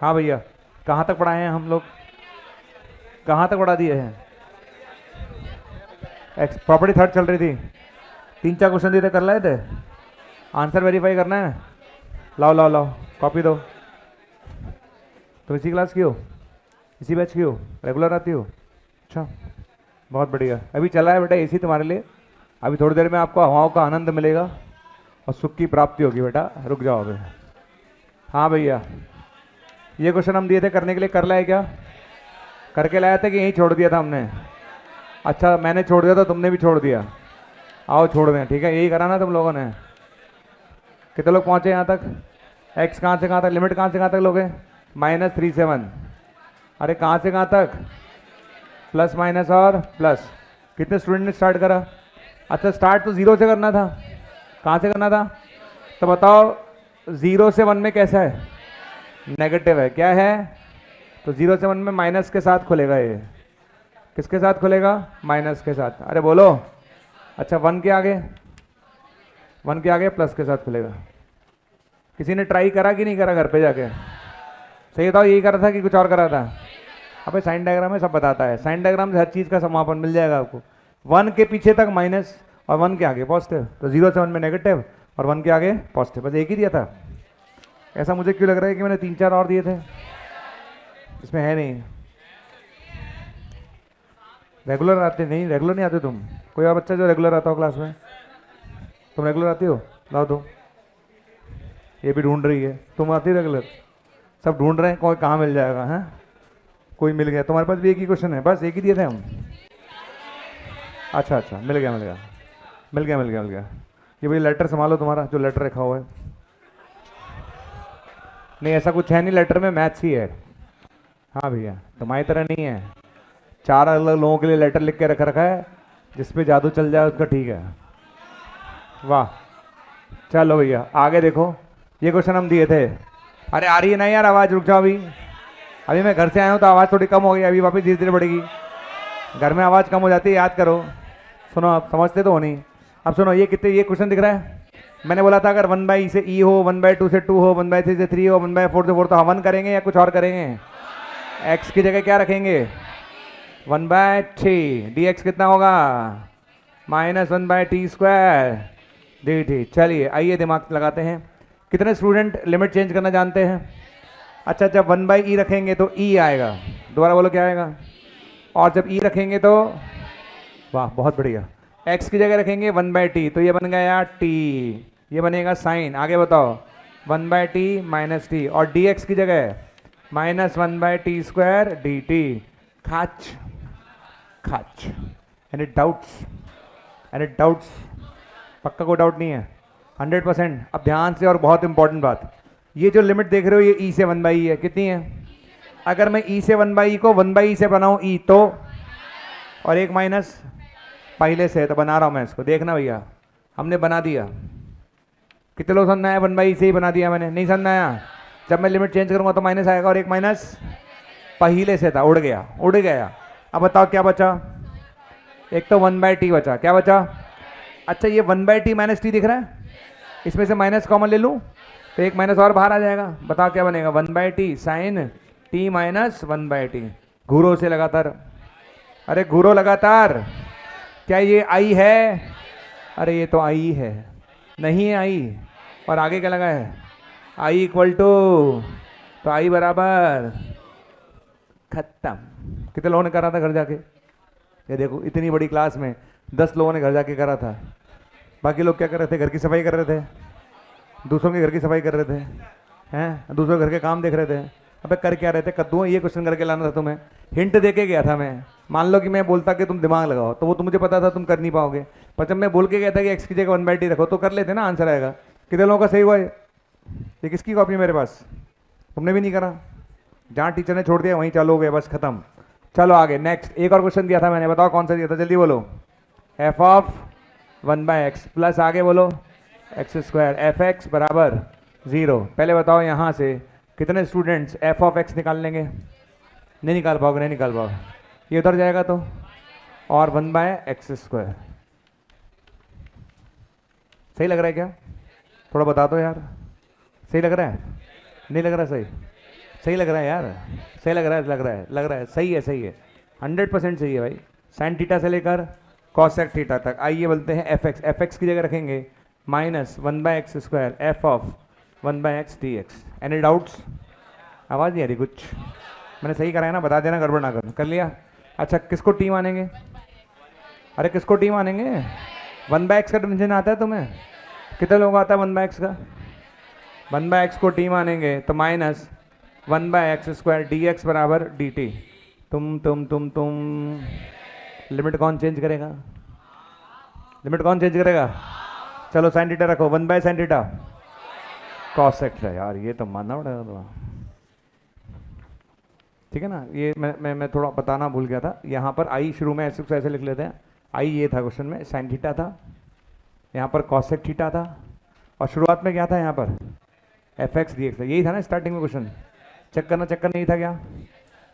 हाँ भैया, कहाँ तक पढ़ाए हैं हम लोग? कहाँ तक पढ़ा दिए हैं? एक्स प्रॉपर्टी थर्ड चल रही थी, 3-4 क्वेश्चन दिए थे, कर लाए थे। आंसर वेरीफाई करना है। लाओ लाओ लाओ, कॉपी दो। तुम इसी क्लास की हो, इसी बैच की हो, रेगुलर आती हो? अच्छा, बहुत बढ़िया। अभी चला है बेटा एसी तुम्हारे लिए, अभी थोड़ी देर में आपको हवाओं का आनंद मिलेगा और सुख की प्राप्ति होगी बेटा, रुक जाओ अभी। हाँ भैया, ये क्वेश्चन हम दिए थे करने के लिए, कर लाए क्या? करके लाया था कि यहीं छोड़ दिया था हमने? अच्छा, मैंने छोड़ दिया था, तुमने भी छोड़ दिया। आओ छोड़ दें, ठीक है, यही करा ना तुम लोगों ने। कितने लोग पहुंचे यहाँ तक? एक्स कहाँ से कहाँ तक, लिमिट कहाँ से कहाँ तक लोगे? -3 से 1। अरे कहाँ से कहाँ तक? प्लस माइनस और प्लस। कितने स्टूडेंट ने स्टार्ट करा? अच्छा, स्टार्ट तो 0 से करना था। कहाँ से करना था? तो बताओ, 0 से 1 में कैसा है? नेगेटिव है। क्या है? तो 0 से 1 में माइनस के साथ खुलेगा ये। किसके साथ खुलेगा? माइनस के साथ। अरे बोलो। अच्छा, 1 के आगे? 1 के आगे प्लस के साथ खुलेगा। किसी ने ट्राई करा कि नहीं करा घर पे जाके? सही बताओ, यही करा था कि कुछ और करा था? अबे साइन डायग्राम में सब बताता है, साइन डायग्राम से हर चीज़ का समापन मिल जाएगा आपको। 1 के पीछे तक माइनस और 1 के आगे पॉजिटिव, तो 0 से 1 में नेगेटिव और 1 के आगे पॉजिटिव, बस एक ही दिया था। ऐसा मुझे क्यों लग रहा है कि मैंने 3-4 और दिए थे, इसमें है नहीं। रेगुलर आते नहीं? रेगुलर नहीं आते तुम? कोई और बच्चा जो रेगुलर आता हो क्लास में? तुम रेगुलर आती हो? लाओ दो। ये भी ढूंढ रही है। तुम आती रेगुलर? सब ढूंढ रहे हैं, कोई कहाँ मिल जाएगा। हैं, कोई मिल गया? तुम्हारे पास भी एक ही क्वेश्चन है? बस एक ही दिए थे हम। अच्छा अच्छा, मिल गया मिल गया मिल गया मिल गया मिल गया। ये भाई लेटर संभालो, तुम्हारा जो लेटर रखा हुआ है। नहीं ऐसा कुछ है नहीं, लेटर में मैथ्स ही है। हाँ भैया, तुम्हारी तरह नहीं है। 4 अलग लोगों के लिए लेटर लिख के रख रखा है, जिसपे जादू चल जाए उसका ठीक है। वाह, चलो भैया आगे देखो। ये क्वेश्चन हम दिए थे। अरे आ रही है ना यार आवाज़? रुक जाओ, अभी अभी मैं घर से आया हूँ तो आवाज़ थोड़ी कम हो गई, अभी वापस धीरे धीरे बढ़ेगी। घर में आवाज़ कम हो जाती है, याद करो। सुनो, आप समझते तो हो नहीं। अब सुनो, ये कितने, ये क्वेश्चन दिख रहा है? मैंने बोला था अगर 1/e से e हो, 1/2 से 2 हो, 1/3 से 3 हो, 1/4 से 4, तो हम 1 करेंगे या कुछ और करेंगे? x की जगह क्या रखेंगे? 1/3। dx कितना होगा? -1/t²। dt। चलिए आइए दिमाग लगाते हैं। कितने स्टूडेंट लिमिट चेंज करना जानते हैं? अच्छा, जब 1/e रखेंगे तो e आएगा। दोबारा बोलो, क्या आएगा? और जब e रखेंगे तो, वाह बहुत बढ़िया, x की जगह रखेंगे 1/t, तो ये बन गया t, ये बनेगा साइन। आगे बताओ, 1/t - t, और dx की जगह -1/t² dt। खाच खाच। Any doubts? Any doubts? पक्का कोई डाउट नहीं है? 100%। अब ध्यान से, और बहुत इंपॉर्टेंट बात, ये जो लिमिट देख रहे हो ये e से 1/e है, कितनी है? अगर मैं e से 1/e को 1/e से बनाऊं e, तो और एक माइनस पहले से है, तो बना रहा हूं मैं इसको, देखना भैया। हमने बना दिया। कितने लोग समझ आया? 1/e से ही बना दिया मैंने। नहीं समझ आया? जब मैं लिमिट चेंज करूंगा तो माइनस आएगा, और एक माइनस पहले से था, उड़ गया उड़ गया। अब बताओ क्या बचा? एक तो 1/t बचा, क्या बचा? अच्छा, ये 1/t - t दिख रहा है, इसमें से माइनस कॉमन ले लूँ तो एक माइनस और बाहर आ जाएगा। बताओ क्या बनेगा? 1/t sign t - 1/t। घूरो से लगातार, अरे घूरो लगातार। क्या ये आई है? अरे ये तो आई है, नहीं है आई। और आगे क्या लगा है? आई इक्वल टू, तो आई बराबर खत्म। कितने लोगों ने करा था घर जाके? ये देखो, इतनी बड़ी क्लास में 10 लोगों ने घर जाके करा था। बाकी लोग क्या कर रहे थे? घर की सफाई कर रहे थे, दूसरों के घर की सफाई कर रहे थे, हैं, दूसरों के घर के काम देख रहे थे। अबे कर क्या रहे थे? कद्दू, ये क्वेश्चन करके लाना था तुम्हें। हिंट दे के गया था मैं। मान लो कि मैं बोलता कि तुम दिमाग लगाओ, तो वो तो मुझे पता था तुम कर नहीं पाओगे, पर जब मैं बोल के गया था कि x की जगह 1/t रखो, तो कर लेते ना, आंसर आएगा। कितने लोगों का सही हुआ ये किसकी कॉपी है मेरे पास? तुमने भी नहीं करा? जहाँ टीचर ने छोड़ दिया वहीं चालू हो गया, बस खत्म। चलो आगे नेक्स्ट। एक और क्वेश्चन दिया था मैंने, बताओ कौन सा दिया था? जल्दी बोलो। f(1/x) प्लस आगे बोलो x², f(x) बराबर 0। पहले बताओ यहाँ से कितने स्टूडेंट्स f(x) निकाल लेंगे? नहीं निकाल पाओगे, नहीं निकाल पाओगे, ये उधर जाएगा तो, और 1/x²। सही लग रहा है क्या? थोड़ा बता दो यार, सही लग रहा है? नहीं लग रहा सही? सही लग रहा है यार, सही लग रहा है, लग रहा है, सही है, सही है, 100% सही है भाई। साइन थीटा से लेकर कॉसेक थीटा तक। आइए बोलते हैं एफ एक्स, एफ एक्स की जगह रखेंगे -1/x² F of 1/x dx। Any doubts? आवाज़ नहीं आ रही कुछ? मैंने सही करा है ना, बता देना, गड़बड़ ना कर लिया। अच्छा, किसको टी मानेंगे? अरे किसको टी मानेंगे? 1/x का डिफिनेशन आता है तुम्हें? कितने लोगों को आता है 1/x का? 1/x को टी मानेंगे तो -1/x² dx बराबर dt। तुम लिमिट कौन चेंज करेगा? लिमिट कौन चेंज करेगा? चलो साइन थीटा रखो, 1/sin थीटा कॉसेक है यार, ये तो मानना पड़ेगा तो। ठीक है ना, ये मैं थोड़ा बताना भूल गया था। यहाँ पर आई शुरू में ऐसे लिख लेते हैं। आई ये था क्वेश्चन में, साइन थीटा था, यहाँ पर कॉसेक थीटा था, और शुरुआत में क्या था यहाँ पर? F x D x. यही था ना स्टार्टिंग में क्वेश्चन? चेक करना नहीं था क्या?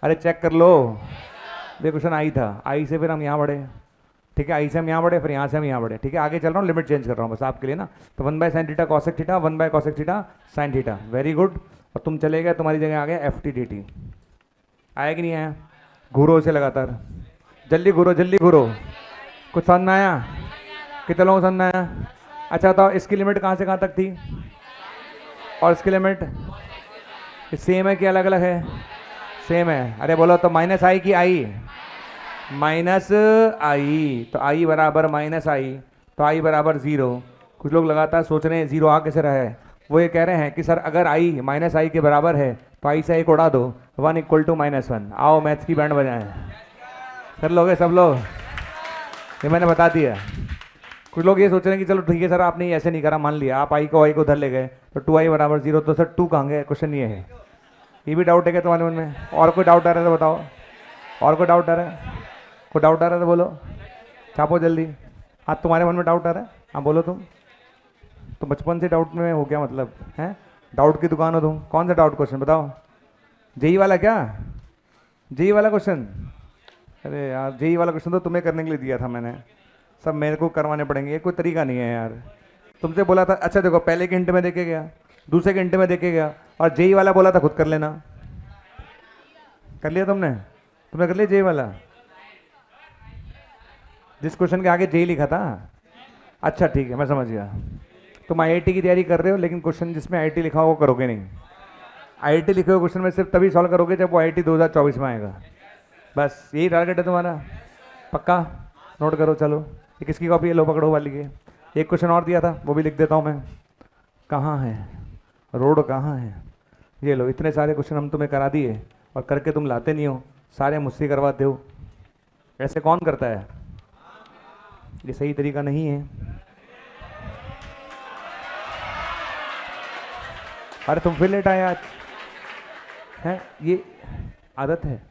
अरे चेक कर लो, ये क्वेश्चन आई था। आई से फिर हम यहाँ बढ़े, ठीक है, आई से हम यहाँ बढ़े, फिर यहाँ से हम यहाँ बढ़े। ठीक है, आगे चल रहा हूँ, लिमिट चेंज कर रहा हूँ बस आपके लिए ना। तो 1/sin theta cosec theta, 1/cosec theta sine theta. Very good. और तुम चले गए, तुम्हारी जगह आ गया एफ टी डी टी। आया कि नहीं आया? घूरो इसे लगातार, जल्दी घूरो, जल्दी घूरो। कुछ समझ में आया? कितने लोगों को समझ में आया? अच्छा बताओ, इसकी लिमिट कहाँ से कहाँ तक थी और इसकी लिमिट सेम है कि अलग अलग है? सेम है। अरे बोलो तो -i की i? -i, तो i बराबर -i, तो i बराबर 0। कुछ लोग लगातार सोच रहे हैं 0 आ कैसे रहा है। वो ये कह रहे हैं कि सर अगर i -i के बराबर है तो i से 1 उड़ा दो, 1 = -1। आओ मैथ्स की बैंड बजाएं। कर लोगे सब लोग? ये मैंने बता दिया। कुछ लोग ये सोच रहे हैं कि चलो ठीक है सर, आपने ऐसे नहीं करा, मान लिया आप i को उधर ले गए तो 2i बराबर 0, तो सर 2 कहाँ गए? क्वेश्चन ये है। ये भी डाउट है क्या तुम्हारे मन में? और कोई डाउट आ रहा है तो बताओ, और कोई डाउट आ रहा है? कोई डाउट आ रहा है तो बोलो, छापो जल्दी। हाँ, तुम्हारे मन में डाउट आ रहा है? हाँ बोलो तुम। तो बचपन से डाउट में हो क्या मतलब है? डाउट की दुकान हो तुम। कौन सा डाउट क्वेश्चन बताओ? जेई वाला क्या? जेई वाला क्वेश्चन? अरे यार, जेई वाला क्वेश्चन तो तुम्हें करने के लिए दिया था मैंने, सब मेरे को करवाने पड़ेंगे, ये कोई तरीका नहीं है यार। तुमसे बोला था, अच्छा देखो, पहले के घंटे में देखे गया, दूसरे घंटे में देखे गया, और जेई वाला बोला था खुद कर लेना। कर लिया तुमने? तुमने कर लिया जेई वाला? जिस क्वेश्चन के आगे जेई लिखा था? अच्छा ठीक है, मैं समझ गया। तुम आईआईटी की तैयारी कर रहे हो, लेकिन क्वेश्चन जिसमें आईआईटी लिखा हो वो करोगे नहीं। आईआईटी लिखे हुए क्वेश्चन में सिर्फ तभी सॉल्व करोगे जब वो आईआईटी 2024 में आएगा। बस यही टारगेट है तुम्हारा, पक्का? नोट करो। चलो, ये किसकी कॉपी है? लो पकड़ो वाली की। एक क्वेश्चन और दिया था, वो भी लिख देता हूँ मैं। कहाँ है रोड, कहाँ है? ये लो, इतने सारे क्वेश्चन हम तुम्हें करा दिए और करके तुम लाते नहीं हो, सारे मुझसे करवाते हो। ऐसे कौन करता है? ये सही तरीका नहीं है। अरे तुम फिर लेट आए आज हैं? ये आदत है,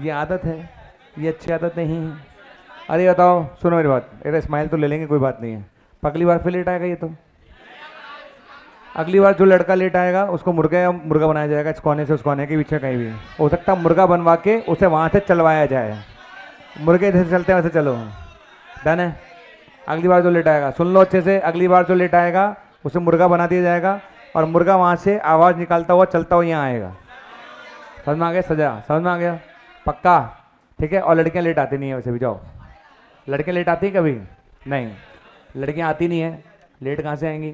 ये आदत है, ये अच्छी आदत नहीं है। अरे बताओ, सुनो मेरी बात, अरे स्माइल तो ले लेंगे, कोई बात नहीं है। अगली बार फिर लेट आएगा ये तो। अगली बार जो लड़का लेट आएगा उसको मुर्गा बनाया जाएगा, इस कोने से उस कोने के बीच में कहीं भी। हो सकता है मुर्गा बनवा के उसे वहाँ से चलवाया जाए। मुर्गे जैसे चलते हैं वैसे चलो, डन है? अगली बार जो लेट आएगा, सुन लो अच्छे से, अगली बार जो लेट आएगा उसे मुर्गा बना दिया जाएगा और मुर्गा वहाँ से आवाज़ निकालता हुआ चलता हुआ यहाँ आएगा। समझ में आ गया? सजा समझ में आ गया? पक्का? ठीक है। और लड़कियाँ लेट आती नहीं है वैसे भी। जाओ, लड़के लेट आती हैं कभी? नहीं, लड़कियां आती नहीं है, लेट कहाँ से आएंगी?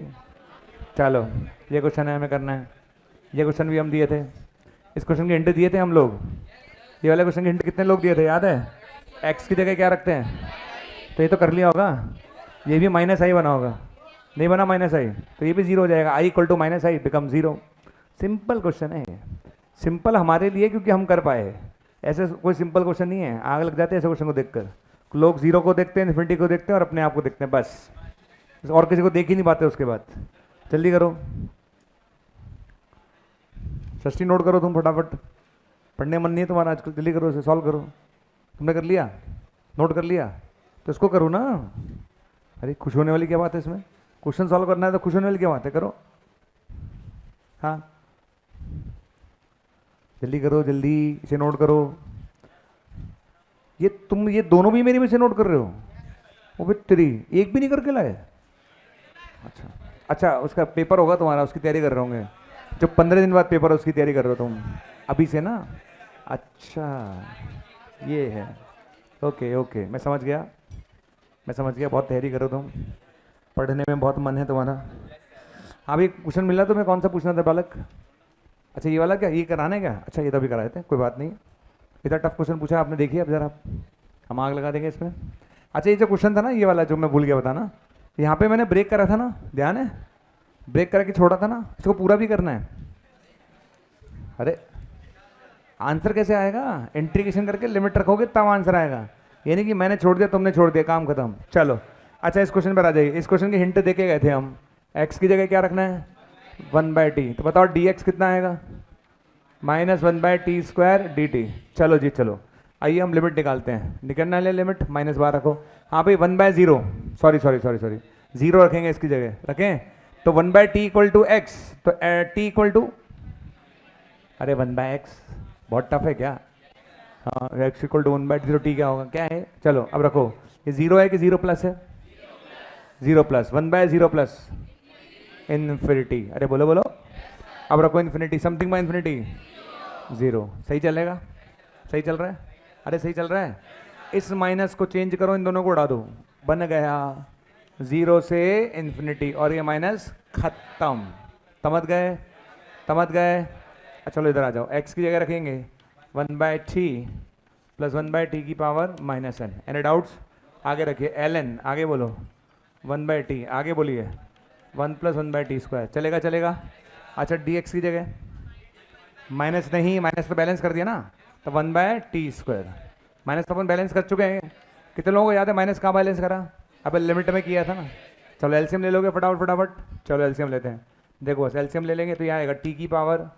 चलो, ये क्वेश्चन है हमें करना है। ये क्वेश्चन भी हम दिए थे, इस क्वेश्चन के हिंट दिए थे हम लोग। ये वाले क्वेश्चन के हिंट कितने लोग दिए थे याद है? एक्स की जगह क्या रखते हैं? तो ये तो कर लिया होगा। ये भी -i बना होगा, नहीं बना -i तो ये भी 0 हो जाएगा। i = -i become 0। Simple question है ये। सिंपल हमारे लिए क्योंकि हम कर पाए, ऐसे कोई सिंपल क्वेश्चन नहीं है। आग लग जाते हैं ऐसे क्वेश्चन को देखकर। लोग 0 को देखते हैं, इन्फिनिटी को देखते हैं और अपने आप को देखते हैं, बस। और किसी को देख ही नहीं पाते उसके बाद। जल्दी करो, षष्ठी नोट करो तुम फटाफट। पढ़ने मन नहीं है तुम्हारा आजकल, जल्दी करो, इसे सॉल्व करो। तुमने कर लिया? नोट कर लिया? तो इसको करो ना। अरे खुश होने वाली क्या बात है इसमें? क्वेश्चन सॉल्व करना है तो खुश होने वाली क्या बात है? करो। हाँ जल्दी करो, जल्दी इसे नोट करो। ये तुम ये दोनों भी मेरी में से नोट कर रहे हो? वो भी तेरी एक भी नहीं करके लाए? अच्छा अच्छा, उसका पेपर होगा तुम्हारा, उसकी तैयारी कर रहे होंगे। जो 15 दिन बाद पेपर है उसकी तैयारी कर रहे हो तुम अभी से ना? अच्छा, ये है। ओके ओके, मैं समझ गया, मैं समझ गया। बहुत तैयारी करो तुम, पढ़ने में बहुत मन है तुम्हारा। हाँ भाई, क्वेश्चन मिला तुम्हें, कौन सा पूछना था बालक? अच्छा ये वाला, क्या ये कराना है क्या? अच्छा ये तो अभी कराए थे, कोई बात नहीं। इतना टफ क्वेश्चन पूछा आपने, देखिए अब जरा हम आग लगा देंगे इसमें। अच्छा ये जो क्वेश्चन था ना, ये वाला जो मैं भूल गया बताना, यहाँ पे मैंने ब्रेक करा था ना, ध्यान है? ब्रेक करके छोड़ा था ना, इसको पूरा भी करना है। अरे आंसर कैसे आएगा? इंटीग्रेशन करके लिमिट रखोगे तब आंसर आएगा, ये नहीं कि मैंने छोड़ दिया तुमने छोड़ दिया, काम खत्म। चलो अच्छा, इस क्वेश्चन पर आ जाइए। इस क्वेश्चन की हिंट दे के गए थे हम, एक्स की जगह क्या रखना है? 1/t। तो बताओ डी एक्स कितना आएगा? -1/t² dt। चलो जी चलो, आइए हम लिमिट निकालते हैं। निकलना है लिमिट, -12 रखो। हाँ भाई 1/0, सॉरी सॉरी सॉरी सॉरी, 0 रखेंगे इसकी जगह, रखें तो 1/t = x, तो t = अरे 1/x बहुत टफ है क्या? हाँ, x = 1/0, t क्या होगा? क्या है? चलो अब रखो, ये 0 है कि 0 प्लस है? 0 प्लस, 1/0 प्लस इन्फिनिटी। अरे बोलो बोलो, अब रखो इन्फिनिटी, समथिंग बाय इन्फिनिटी 0। सही चलेगा? सही चल रहा है? अरे सही चल रहा है। इस माइनस को चेंज करो, इन दोनों को उड़ा दो, बन गया 0 से इन्फिनिटी, और ये माइनस खत्म। समझ गए? समझ गए? अच्छा चलो इधर आ जाओ, x की जगह रखेंगे 1/t + 1/t की पावर -n। Any doubts? आगे रखिए ln, आगे बोलो 1/t, आगे बोलिए 1 + 1/t²। चलेगा? चलेगा। अच्छा dx की जगह माइनस, नहीं माइनस तो बैलेंस कर दिया ना, तो 1/t²। माइनस तो अपन बैलेंस कर चुके हैं। कितने लोगों को याद है माइनस कहाँ बैलेंस करा? अब लिमिट में किया था ना। चलो एलसीएम ले लोगे फटाफट फटाफट, चलो एलसीएम लेते हैं। देखो बस एलसीएम ले लेंगे तो यहाँ आएगा t की पावर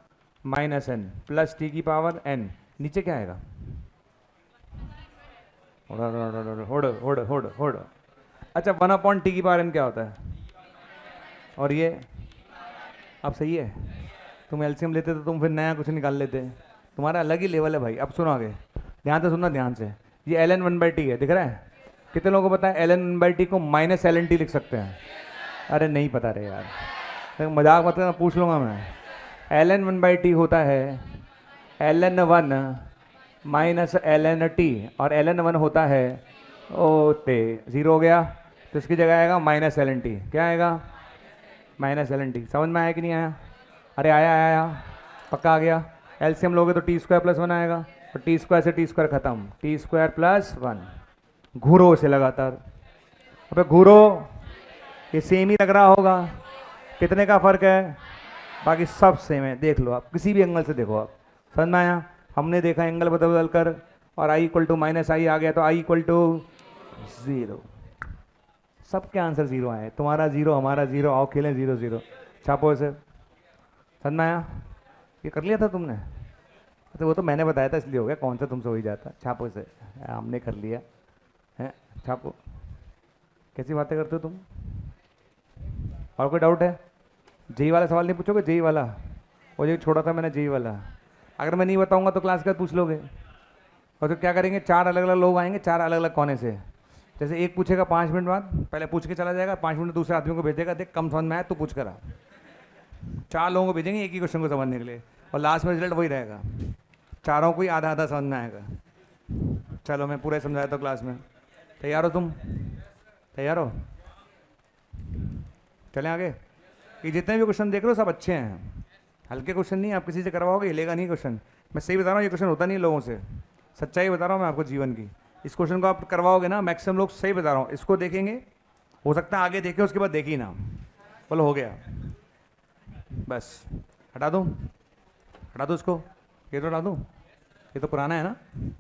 -n प्लस t की पावर n, नीचे क्या आएगा? होड़। अच्छा 1/t की पावर n क्या होता है? और ये अब सही है, तुम एलसीएम लेते तो तुम फिर नया कुछ निकाल लेते, तुम्हारा अलग ही लेवल है भाई। अब सुनो आगे, ध्यान से सुनना ध्यान से। ये ln 1/t है, दिख रहा है? कितने लोगों को पता है ln 1/t को -lnt लिख सकते हैं? अरे नहीं पता रे यार, मजाक मत करना, पूछ लूँगा मैं। ln 1/t होता है ln 1 -lnt, और ln 1 होता है ओते 0 हो गया, तो इसकी जगह आएगा -lnt। क्या आएगा? -lnt। समझ में आया कि नहीं आया? अरे आया आया आया, पक्का आ गया। एलसीएम लोगे तो t² + 1 आएगा, और t² से t² खत्म, t² + 1। घूरो से लगातार, अबे घूरो, ये सेम ही लग रहा होगा, कितने का फर्क है? बाकी सब सेम है, देख लो आप, किसी भी एंगल से देखो आप। समझ में आया? हमने देखा एंगल बदल बदल कर, और i = -i आ गया, तो i = 0। सबके आंसर 0 आए, तुम्हारा 0, हमारा 0, आओ खेलें 0 0। छापो इसे। समझ में आया? ये कर लिया था तुमने? तो वो तो मैंने बताया था इसलिए हो गया, कौन सा तुमसे हो ही जाता। छापो इसे, हमने कर लिया है, छापो। कैसी बातें करते हो तुम? और कोई डाउट है? जेई वाला सवाल नहीं पूछोगे? जेई वाला, वो जो छोड़ा था मैंने जेई वाला, अगर मैं नहीं बताऊंगा तो क्लास का पूछ लोगे। और तो क्या करेंगे, 4 अलग अलग लोग आएंगे, 4 अलग अलग कोने से। जैसे एक पूछेगा 5 मिनट बाद, पहले पूछ के चला जाएगा, 5 मिनट दूसरे आदमी को भेजेगा, देख कम समझ में आया तो पूछ करा। 4 लोगों को भेजेंगे एक ही क्वेश्चन को समझने के लिए, और लास्ट में रिजल्ट वही रहेगा, चारों को ही आधा आधा समझ में आएगा। चलो मैं पूरा समझाया था क्लास में। तैयार हो तुम? तैयार हो? चलें आगे। ये जितने भी क्वेश्चन देख रहे हो सब अच्छे हैं, हल्के क्वेश्चन नहीं। आप किसी से करवाओगे हिलेगा नहीं क्वेश्चन, मैं सही बता रहा हूँ, ये क्वेश्चन होता नहीं लोगों से, सच्चाई बता रहा हूँ मैं आपको जीवन की। इस क्वेश्चन को आप करवाओगे ना, मैक्सिमम लोग, सही बता रहा हूँ, इसको देखेंगे, हो सकता है आगे देखें उसके बाद देखी ना, बोलो हो गया बस। हटा दूँ? हटा दूँ इसको? ये तो हटा दूँ? ये तो पुराना है ना,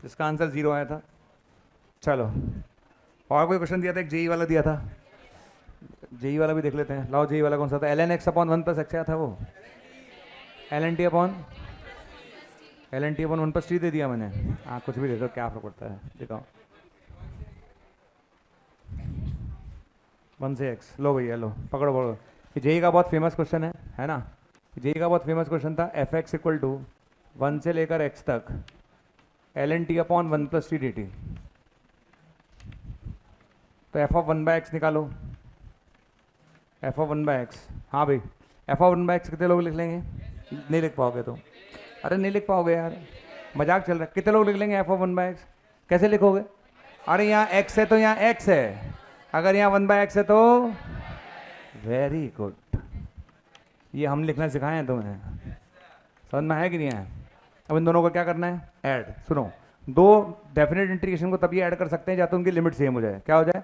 इसका आंसर 0 आया था। चलो और कोई क्वेश्चन दिया था, एक जेई वाला दिया था, जेई वाला भी देख लेते हैं। लाओ जेई वाला कौन सा था? ln x / 1 + x क्या था वो? ln t / 1 + t दे दिया मैंने। हाँ कुछ भी दे दो, क्या फर्क पड़ता है, दिखाओ। 1 से x, लो भैया लो, पकड़ो पकड़ो। ये जेई का बहुत फेमस क्वेश्चन है ना? जेई का बहुत फेमस क्वेश्चन था। f(x) = 1 से लेकर x तक ln t / 1 + t dt। तो f(1/x) निकालो, f(1/x). हाँ भाई f(1/x) कितने लोग लिख लेंगे? नहीं लिख पाओगे तो, अरे नहीं लिख पाओगे यार, मजाक चल रहा है। कितने लोग लिख लेंगे एफ ऑफ 1/x? कैसे लिखोगे? अरे यहाँ x है तो यहाँ x है, अगर यहाँ 1/x है तो वेरी गुड, ये हम लिखना सिखाए हैं तुम्हें, समझ में है कि नहीं है? अब इन दोनों को क्या करना है? ऐड। सुनो, दो डेफिनेट इंटीग्रेशन को तभी ऐड कर सकते हैं या तो उनकी लिमिट सेम हो जाए। क्या हो जाए?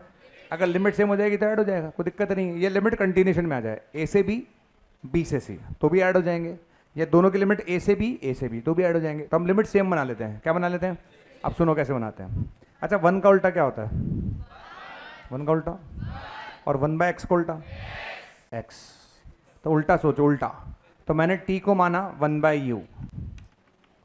अगर लिमिट सेम हो जाएगी तो ऐड हो जाएगा, कोई दिक्कत नहीं है। ये लिमिट कंटिन्यूशन में आ जाए, ए से बी, बी से सी, तो भी ऐड हो जाएंगे। ये दोनों की लिमिट ए से बी, तो भी ऐड हो जाएंगे। तो हम लिमिट सेम बना लेते हैं। क्या बना लेते हैं? अब सुनो कैसे बनाते हैं। अच्छा, 1 का उल्टा क्या होता है? 1 का उल्टा, और 1/x का उल्टा x। तो उल्टा सोचो, उल्टा। तो मैंने t को माना 1/u,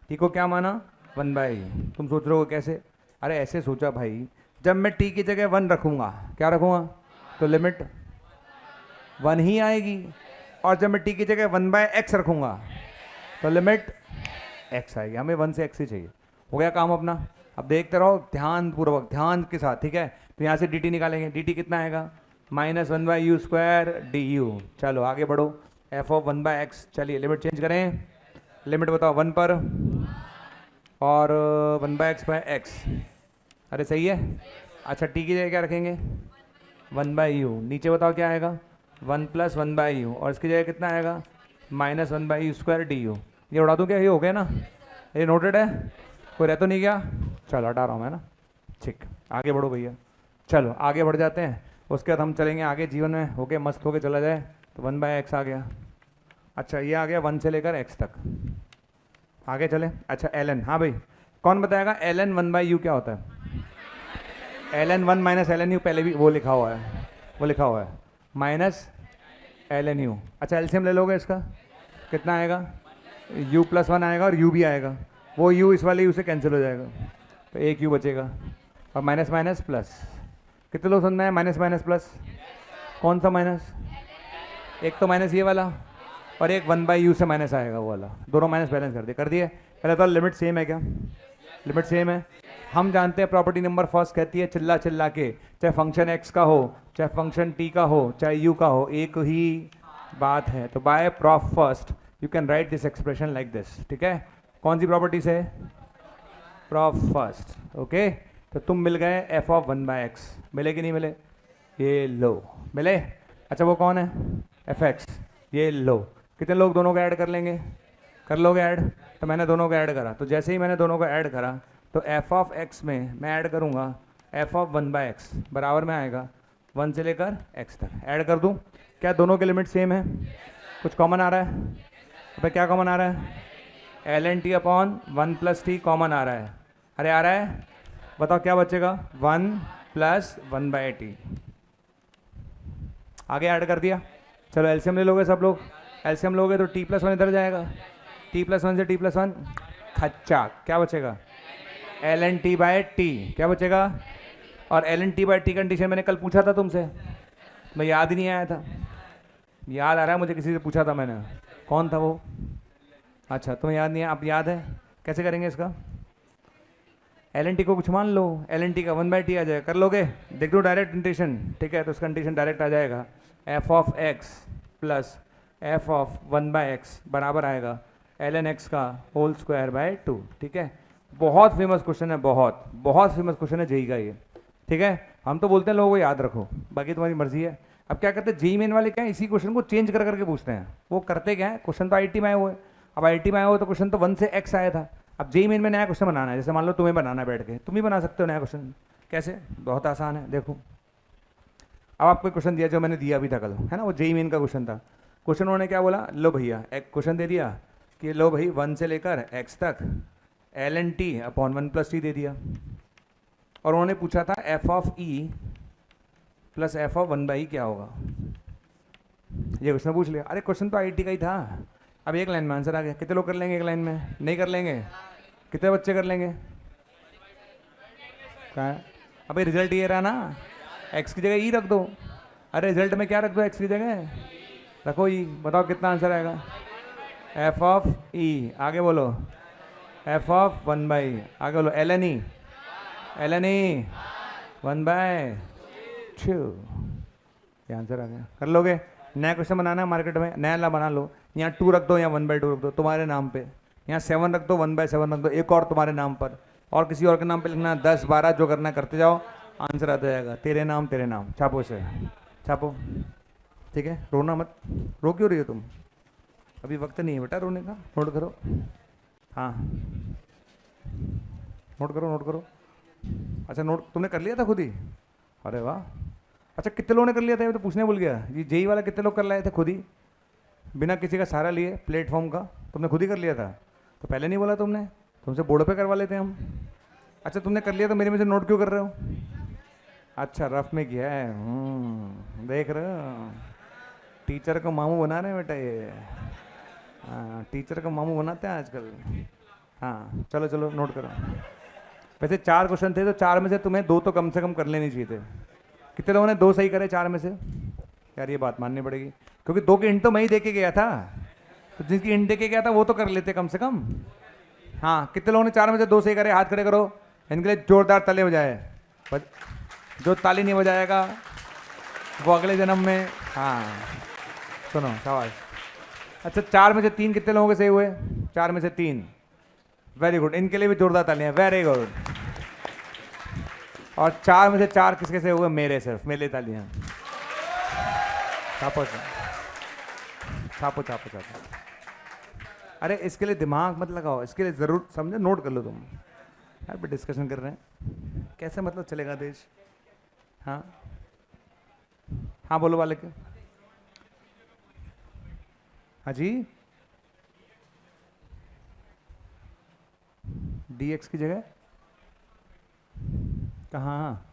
t को क्या माना? 1/u। तुम सोच रहे हो कैसे? अरे ऐसे सोचा भाई, जब मैं t की जगह 1 रखूंगा, क्या रखूंगा? तो लिमिट 1 ही आएगी, और जब मैं t की जगह 1/x रखूंगा तो लिमिट x आएगी। हमें 1 से x ही चाहिए। हो गया काम अपना। अब देखते रहो ध्यान पूर्वक, ध्यान के साथ, ठीक है? तो यहाँ से dt निकालेंगे, dt कितना आएगा? -1/u² du। चलो आगे बढ़ो, f ऑफ 1/x। चलिए लिमिट चेंज करें, लिमिट बताओ 1 पर, और 1/x/x। अरे सही है। अच्छा, t की जगह क्या रखेंगे? 1/u। नीचे बताओ क्या आएगा? 1 + 1/u, और इसकी जगह कितना आएगा? -1/u² du। ये उड़ा दूँ क्या? ये हो गया ना? ये नोटेड है? कोई रह तो नहीं गया? चलो हटा रहा हूँ मैं ना। ठीक, आगे बढ़ो भैया। चलो आगे बढ़ जाते हैं, उसके बाद हम चलेंगे आगे जीवन में, होके मस्त होके चला जाए। तो 1/x आ गया। अच्छा, ये आ गया 1 से लेकर x तक। आगे चले। अच्छा, ln, हाँ भाई कौन बताएगा ln 1/u क्या होता है? ln 1 - ln u, पहले भी वो लिखा हुआ है, वो लिखा हुआ है -ln u। अच्छा, एलसीएम ले लोगे इसका, कितना आएगा? u + 1 आएगा, और u भी आएगा। वो u इस वाले u से कैंसिल हो जाएगा, तो एक u बचेगा, और माइनस माइनस प्लस। कितने लोग समझ में आए? माइनस माइनस प्लस, कौन सा माइनस? एक तो माइनस ये वाला, और एक 1/u से माइनस आएगा वो वाला, दोनों माइनस बैलेंस कर दिए। पहले तो लिमिट सेम है क्या? लिमिट सेम है। हम जानते हैं प्रॉपर्टी नंबर फर्स्ट कहती है चिल्ला चिल्ला के, चाहे फंक्शन x का हो, चाहे फंक्शन t का हो, चाहे u का हो, एक ही बात है। तो by prof first you can write this expression like this. ठीक है? कौन सी प्रॉपर्टी से? Prof first. ओके, तो तुम मिल गए f ऑफ 1/x। मिले कि नहीं मिले? ये लो, मिले। अच्छा, वो कौन है? fx। ये लो। कितने लोग दोनों को ऐड कर लेंगे? कर लोगे ऐड? तो मैंने दोनों को ऐड करा, तो जैसे ही मैंने दोनों को ऐड करा तो f ऑफ x में मैं ऐड करूँगा f ऑफ 1/x बराबर में आएगा 1 से लेकर x तक। ऐड कर दूँ क्या? दोनों के लिमिट सेम है, कुछ कॉमन आ रहा है? अबे क्या कॉमन आ रहा है? ln t upon 1 + t common आ रहा है। अरे आ रहा है? बताओ क्या बचेगा? 1 + 1/t। आगे ऐड कर दिया। चलो एलसीएम ले लोगे सब लोग? एलसीएम लोगे तो t + 1 इधर जाएगा, t + 1 से t + 1 खच्चा, क्या बचेगा? ln t/t। क्या बचेगा? और ln t/t कंडीशन मैंने कल पूछा था तुमसे, मैं याद ही नहीं आया था। याद आ रहा है मुझे, किसी से पूछा था मैंने, कौन था वो? अच्छा, तुम्हें याद नहीं है, अब याद है। कैसे करेंगे इसका? ln t को कुछ मान लो, ln t का 1/t आ जाएगा। कर लोगे? देख दो डायरेक्ट इंटीग्रेशन। ठीक है, तो उसका इंटीग्रेशन डायरेक्ट आ जाएगा f of x plus f of 1/x बराबर आएगा ln x का होल स्क्वायर बाय 2। ठीक है? बहुत फेमस क्वेश्चन है, बहुत बहुत फेमस क्वेश्चन है जेई का ये। ठीक है? हम तो बोलते हैं लोगों को याद रखो, बाकी तुम्हारी मर्जी है। अब क्या करते हैं जेई मेन वाले, क्या है, इसी क्वेश्चन को चेंज कर करके पूछते हैं। वो करते क्या है, क्वेश्चन तो आईटी में आए हुए, अब आईटी में आया हो तो क्वेश्चन तो 1 से x आया था। अब जेई मेन में नया क्वेश्चन बनाना है, जैसे मान लो तुम्हें बनाना है बैठ के, तुम ही बना सकते हो नया क्वेश्चन। कैसे? बहुत आसान है, देखो। अब आपको क्वेश्चन दिया जो मैंने दिया अभी था कल, है ना, वो जेई मेन का क्वेश्चन था। क्वेश्चन उन्होंने क्या बोला? लो भैया, एक क्वेश्चन दे दिया कि लो भाई 1 से लेकर x तक ln t अपॉन 1 + t दे दिया, और उन्होंने पूछा था f of e plus f of 1/e क्या होगा। ये क्वेश्चन पूछ लिया। अरे क्वेश्चन तो आईटी का ही था। अब एक लाइन में आंसर आ गया। कितने लोग कर लेंगे एक लाइन में? नहीं कर लेंगे? कितने बच्चे कर लेंगे? क्या? अबे रिजल्ट ये रहा ना, x की जगह e रख दो। अरे रिजल्ट में क्या रख दो? x की जगह रखो e। बताओ कितना आंसर आएगा? f of e। आगे बोलो f ऑफ 1/e। आगे बोलो ln e 1/2। ये आंसर आ गया। कर लोगे? नया क्वेश्चन बनाना है मार्केट में, नया ला बना लो। यहाँ 2 रख दो, यहाँ 1/2 रख दो तुम्हारे नाम पे, यहाँ 7 रख दो, 1/7 रख दो, एक और तुम्हारे नाम पर, और किसी और के नाम पे लिखना, 10 12 जो करना करते जाओ, आंसर आता जाएगा। तेरे नाम छापो से, छापो। ठीक है, रोना मत। रो क्यों रही हो तुम? अभी वक्त नहीं है बेटा रोने का। नोट करो, हाँ नोट करो, नोट करो। अच्छा नोट तुमने कर लिया था खुद ही? अरे वाह। अच्छा कितने लोगों ने कर लिया था? ये तो पूछने भूल गया, ये जेई वाला कितने लोग कर लाए थे खुद ही, बिना किसी का सहारा लिए प्लेटफॉर्म का? तुमने खुद ही कर लिया था, तो पहले नहीं बोला तुमने? तुमसे बोर्ड पे करवा लेते हम। अच्छा तुमने कर लिया तो मेरे में से नोट क्यों कर रहे हो? अच्छा रफ में किया है, देख रहे हो, टीचर को मामू बना रहे हैं बेटा ये। हाँ टीचर को मामू बनाते हैं आजकल। हाँ चलो चलो नोट करो। वैसे 4 क्वेश्चन थे, तो 4 में से तुम्हें 2 तो कम से कम कर लेनी चाहिए थे। कितने लोगों ने 2 सही करे 4 में से? यार ये बात माननी पड़ेगी, क्योंकि 2 के इंट तो मैं ही दे के गया था, तो जिसकी इंट दे के गया था वो तो कर लेते कम से कम। हाँ कितने लोगों ने 4 में से 2 सही करे? हाथ खड़े करो, इनके लिए जोरदार ताली बजाए। जो ताली नहीं बजाएगा वो अगले जन्म में। हाँ सुनो शाबाश। अच्छा 4 में से 3 कितने लोगों के सही हुए? 4 में से 3, वेरी गुड, इनके लिए भी जोरदार तालियां, वेरी गुड। और 4 में से 4 किसके से हुए? मेरे, सिर्फ मेरे लिए तालियां। छापो छापो छापो छापो। अरे इसके लिए दिमाग मत लगाओ, इसके लिए जरूर समझो, नोट कर लो तुम। यार पे डिस्कशन कर रहे हैं, कैसे मतलब चलेगा देश? हाँ हाँ बोलो वाले के। हाँ जी, dx की जगह कहाँ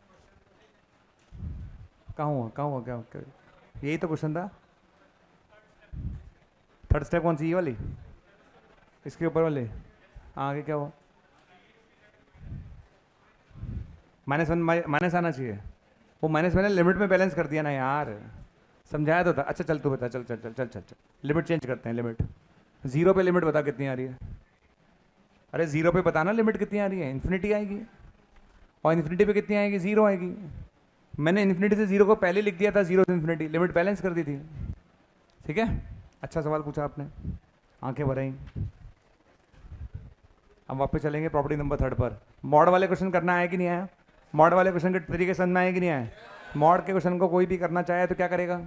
कहाँ हुआ क्या? यही तो क्वेश्चन था। थर्ड स्टेप कौन सी? ये वाली, इसके ऊपर वाले? आगे क्या हुआ? -1 माइनस आना चाहिए। वो माइनस मैंने लिमिट में बैलेंस कर दिया ना यार, समझाया तो था। अच्छा चल तू बता, चल चल चल चल चल चल, लिमिट चेंज करते हैं। लिमिट 0 पे लिमिट बता कितनी आ रही है? अरे 0 पे बताना लिमिट कितनी आ रही है। इन्फिनिटी आएगी, और इन्फिनिटी पे कितनी आएगी? 0 आएगी। मैंने इन्फिनिटी से 0 को पहले लिख दिया था, 0 से इन्फिनिटी, लिमिट बैलेंस कर दी थी। ठीक है, अच्छा सवाल पूछा आपने, आंखें भर आई। अब वापस चलेंगे प्रॉपर्टी नंबर 3 पर। मॉड वाले क्वेश्चन करना है कि नहीं आया? मॉड वाले क्वेश्चन के तरीके समझ में आए कि नहीं आए? मॉड के क्वेश्चन को कोई भी करना चाहे तो क्या करेगा?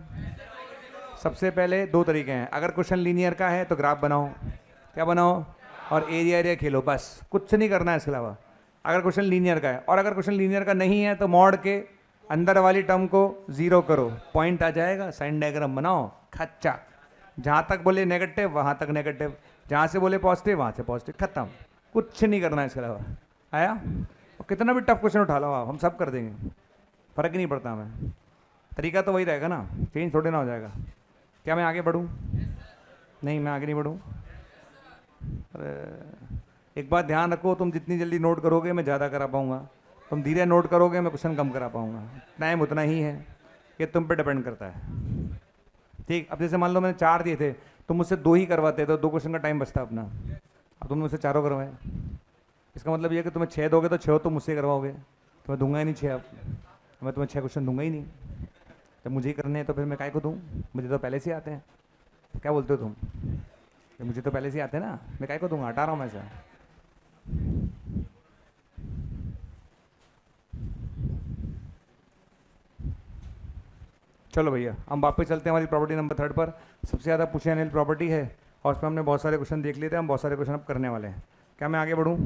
सबसे पहले 2 तरीके हैं। अगर क्वेश्चन लीनियर का है तो ग्राफ बनाओ, क्या बनाओ, और एरिया एरिया खेलो, बस कुछ नहीं करना है इसके अलावा, अगर क्वेश्चन लीनियर का है। और अगर क्वेश्चन लीनियर का नहीं है तो मॉड के अंदर वाली टर्म को 0 करो, पॉइंट आ जाएगा, साइन डायग्राम बनाओ, खच्चा। जहाँ तक बोले नेगेटिव वहाँ तक नेगेटिव, जहाँ से बोले पॉजिटिव वहाँ से पॉजिटिव, खत्म। कुछ नहीं करना है इसके अलावा। आया? और कितना भी टफ क्वेश्चन उठा लो आप, हम सब कर देंगे, फर्क ही नहीं पड़ता हमें। तरीका तो वही रहेगा ना, चेंज थोड़े ना हो जाएगा। क्या मैं आगे बढ़ूँ? नहीं मैं आगे नहीं बढ़ूँ। अरे एक बात ध्यान रखो, तुम जितनी जल्दी नोट करोगे मैं ज़्यादा करा पाऊँगा, तुम धीरे नोट करोगे मैं क्वेश्चन कम करा पाऊँगा। टाइम उतना ही है, ये तुम पे डिपेंड करता है। ठीक, अब जैसे मान लो मैंने 4 दिए थे, तुम मुझसे 2 ही करवाते तो 2 क्वेश्चन का टाइम बचता अपना। अब तुमने मुझसे 4 करवाए, इसका मतलब ये कि तुम्हें 6 दोगे तो 6 तुम मुझसे करवाओगे, तुम्हें दूंगा ही नहीं 6। अब मैं तुम्हें 6 क्वेश्चन दूंगा ही नहीं। जब मुझे ही करने हैं तो फिर मैं काय को दूँ? मुझे तो पहले से आते हैं। क्या बोलते हो तुम? मुझे तो पहले से आते हैं ना, मैं काय को दूंगा? हटा रहा हूँ मैं से। चलो भैया हम वापस चलते हैं हमारी प्रॉपर्टी नंबर 3 पर। सबसे ज़्यादा पूछे जाने वाली प्रॉपर्टी है, और उसमें हमने बहुत सारे क्वेश्चन देख लिए थे, हम बहुत सारे क्वेश्चन अब करने वाले हैं। क्या मैं आगे बढ़ूँ?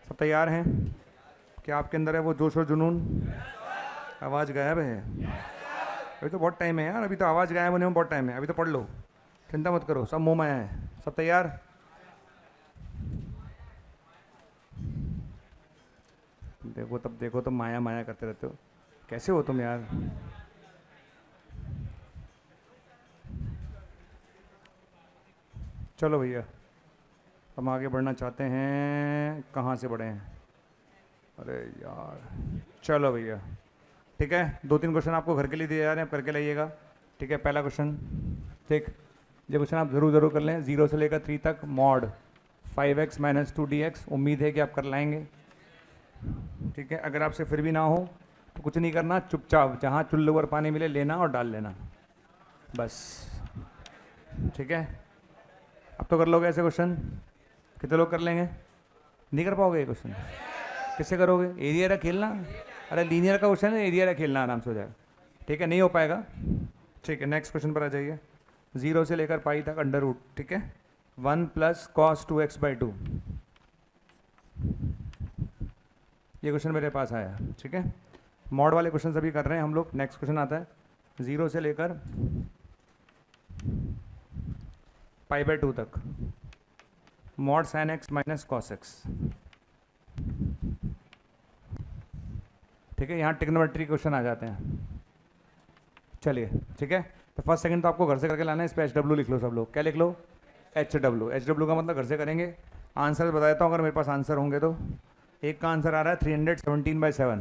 सब तैयार हैं? क्या आपके अंदर है वो जोश और जुनून? आवाज़ गायब है, अभी तो बहुत टाइम है यार, अभी तो आवाज़ गायब होने में बहुत टाइम है, अभी तो पढ़ लो, चिंता मत करो, सब मुँह में है। सब तैयार? देखो तब देखो, तुम माया माया करते रहते हो, कैसे हो तुम यार? चलो भैया हम आगे बढ़ना चाहते हैं, कहाँ से बढ़ें? अरे यार चलो भैया ठीक है, 2-3 क्वेश्चन आपको घर के लिए दिए जा रहे हैं, आप करके लाइएगा। ठीक है, पहला क्वेश्चन, ठीक, ये क्वेश्चन आप ज़रूर कर लें। 0 से लेकर 3 तक मॉड 5x - 2dx, उम्मीद है कि आप कर लाएंगे। ठीक है, अगर आपसे फिर भी ना हो तो कुछ नहीं करना, चुपचाप जहाँ चुल्लू पर पानी मिले लेना और डाल लेना, बस। ठीक है, अब तो कर लोगे ऐसे क्वेश्चन? कितने लोग कर लेंगे? नहीं कर पाओगे ये क्वेश्चन? किससे करोगे? एरिया का खेलना, अरे लीनियर का क्वेश्चन है, एरिया का खेलना आराम से हो जाएगा। ठीक है, नहीं हो पाएगा। ठीक है, नेक्स्ट क्वेश्चन पर आ जाइए। 0 से लेकर पाई तक अंडर रूट, ठीक है, 1 प्लस कॉस 2x/2, ये क्वेश्चन मेरे पास आया। ठीक है, मॉड वाले क्वेश्चन अभी कर रहे हैं हम लोग। नेक्स्ट क्वेश्चन आता है 0 से लेकर π/2 तक, mod sin x minus cos x। ठीक है, यहाँ ट्रिग्नोमेट्री क्वेश्चन आ जाते हैं। चलिए, ठीक है, तो फर्स्ट सेकंड तो आपको घर से करके लाना है। इस पर HW लिख लो सब लोग। क्या लिख लो? HW। HW का मतलब घर से करेंगे। आंसर बता देता हूँ अगर मेरे पास आंसर होंगे तो। एक का आंसर आ रहा है 317/7,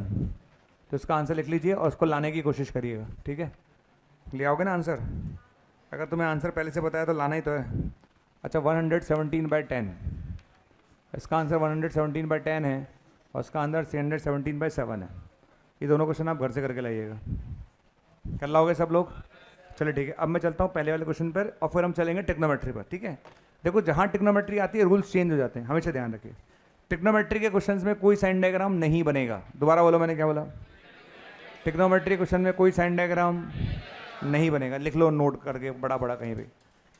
तो इसका आंसर लिख लीजिए और उसको लाने की कोशिश करिएगा। ठीक है, ले आओगे ना आंसर? अगर तुम्हें आंसर पहले से बताया तो लाना ही तो है। अच्छा, 117/10, इसका आंसर 117/10 है और उसका आंसर 317/7 है। ये दोनों क्वेश्चन आप घर से करके लाइएगा। कर लाओगे सब लोग? चलिए ठीक है, अब मैं चलता हूँ पहले वाले क्वेश्चन पर और फिर हम चलेंगे टिग्नोमेट्री पर। ठीक है, देखो जहाँ टिग्नोमेट्री आती है रूल्स चेंज हो जाते हैं, हमेशा ध्यान रखिए। टिग्नोमेट्री के क्वेश्चंस में कोई साइन डायग्राम नहीं बनेगा। दोबारा बोलो, मैंने क्या बोला? टिग्नोमेट्री क्वेश्चन में कोई साइन डायग्राम नहीं बनेगा। लिख लो नोट करके बड़ा बड़ा कहीं भी,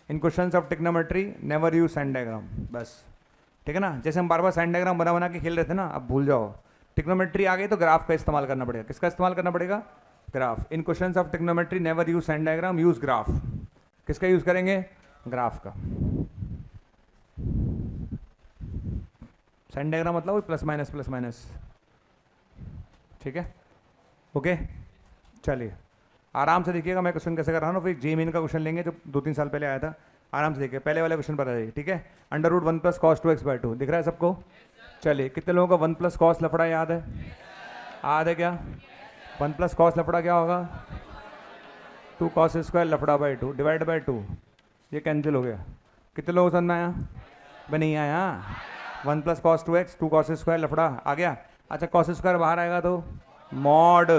in questions of trigonometry never use sign diagram, बस। ठीक है ना, जैसे हम बार बार साइन डायग्राम बना बना के खेल रहे थे ना, अब भूल जाओ। टिग्नोमेट्री आ गई तो ग्राफ का इस्तेमाल करना पड़ेगा। किसका इस्तेमाल करना पड़ेगा? Graph. In questions of trigonometry never use sign diagram, use graph. किसका यूज करेंगे? ग्राफ का। साइन डायग्राम मतलब प्लस माइनस प्लस माइनस। ठीक है, ओके, चलिए आराम से देखिएगा मैं क्वेश्चन कैसे कर रहा हूँ। फिर जेमीन का क्वेश्चन लेंगे जो 2-3 साल पहले आया था। आराम से देखिए, पहले वाले क्वेश्चन पर आ जाइए। ठीक है, under root 1 plus cos 2x/2 दिख रहा है सबको? चलिए, कितने लोगों को 1 प्लस कॉस लफड़ा याद है? याद है क्या? 1 प्लस कॉस लफड़ा क्या होगा? 2 cos स्क्वायर लफड़ा बाई 2 डिवाइड बाई 2, ये कैंसिल हो गया। कितने लोगों को समझ में आया? मैं नहीं आया? 1 plus cos 2x, 2 cos square लफड़ा आ गया। अच्छा, कॉस स्क्वायर बाहर आएगा तो मॉड।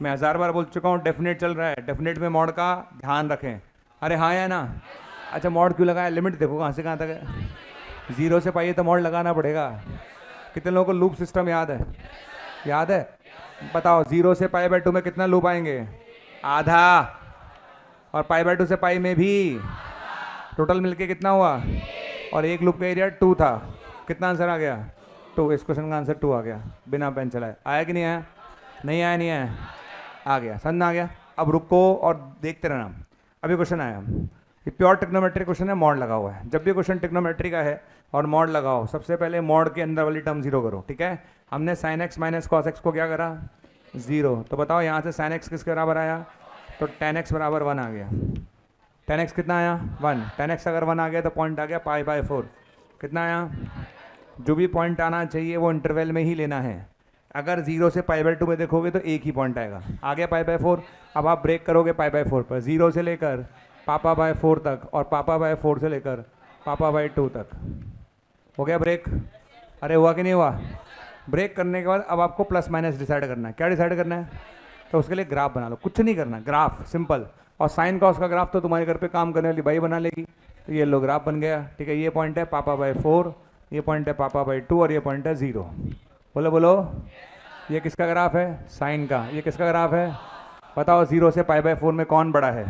मैं 1000 बार बोल चुका हूँ, डेफिनेट चल रहा है, डेफिनेट में मॉड का ध्यान रखें। अरे हाँ या ना? अच्छा, मॉड क्यों लगाया? लिमिट देखो कहाँ से कहाँ तक है। 0 से पाइए तो मॉड लगाना पड़ेगा। कितने लोगों को लूप सिस्टम याद है? याद है? बताओ, 0 से π/2 में कितना लूप आएंगे? आधा। और π/2 से पाई में भी टोटल मिलके कितना हुआ? और एक लूप का एरिया 2 था। कितना आंसर आ गया? 2। इस क्वेश्चन का आंसर 2 आ गया बिना पेन चलाए। आया कि नहीं आया? नहीं आया? नहीं आया? आ गया, समझ में आ गया। अब रुको और देखते रहना। अभी क्वेश्चन आया, ये प्योर टिग्नोमेट्री क्वेश्चन है, मॉड लगा हुआ है। जब भी क्वेश्चन टिग्नोमेट्री का है और मॉड लगाओ, सबसे पहले मॉड के अंदर वाली टर्म 0 करो। ठीक है, हमने sin x minus cos x को क्या करा? 0। तो बताओ यहाँ से sin x किसके बराबर आया? तो tan x बराबर 1 आ गया। tan x कितना आया? 1। tan x अगर 1 आ गया तो पॉइंट आ गया π/4। कितना आया? जो भी पॉइंट आना चाहिए वो इंटरवल में ही लेना है। अगर 0 से π/2 में देखोगे तो एक ही पॉइंट आएगा। आ गया π/4। अब आप ब्रेक करोगे π/4 पर, 0 से लेकर π/4 तक और π/4 से लेकर π/2 तक। हो गया ब्रेक? अरे हुआ कि नहीं हुआ? ब्रेक करने के बाद अब आपको प्लस माइनस डिसाइड करना है। क्या डिसाइड करना है? तो उसके लिए ग्राफ बना लो, कुछ नहीं करना, ग्राफ सिंपल। और साइन कॉस का ग्राफ तो तुम्हारे घर पे काम करने वाली बाई बना लेगी। तो ये लो ग्राफ बन गया। ठीक है, ये पॉइंट है π/4, ये पॉइंट है π/2 और ये पॉइंट है 0। बोलो बोलो, ये किसका ग्राफ है? साइन का। ये किसका ग्राफ है? बताओ, 0 से π/4 में कौन बड़ा है?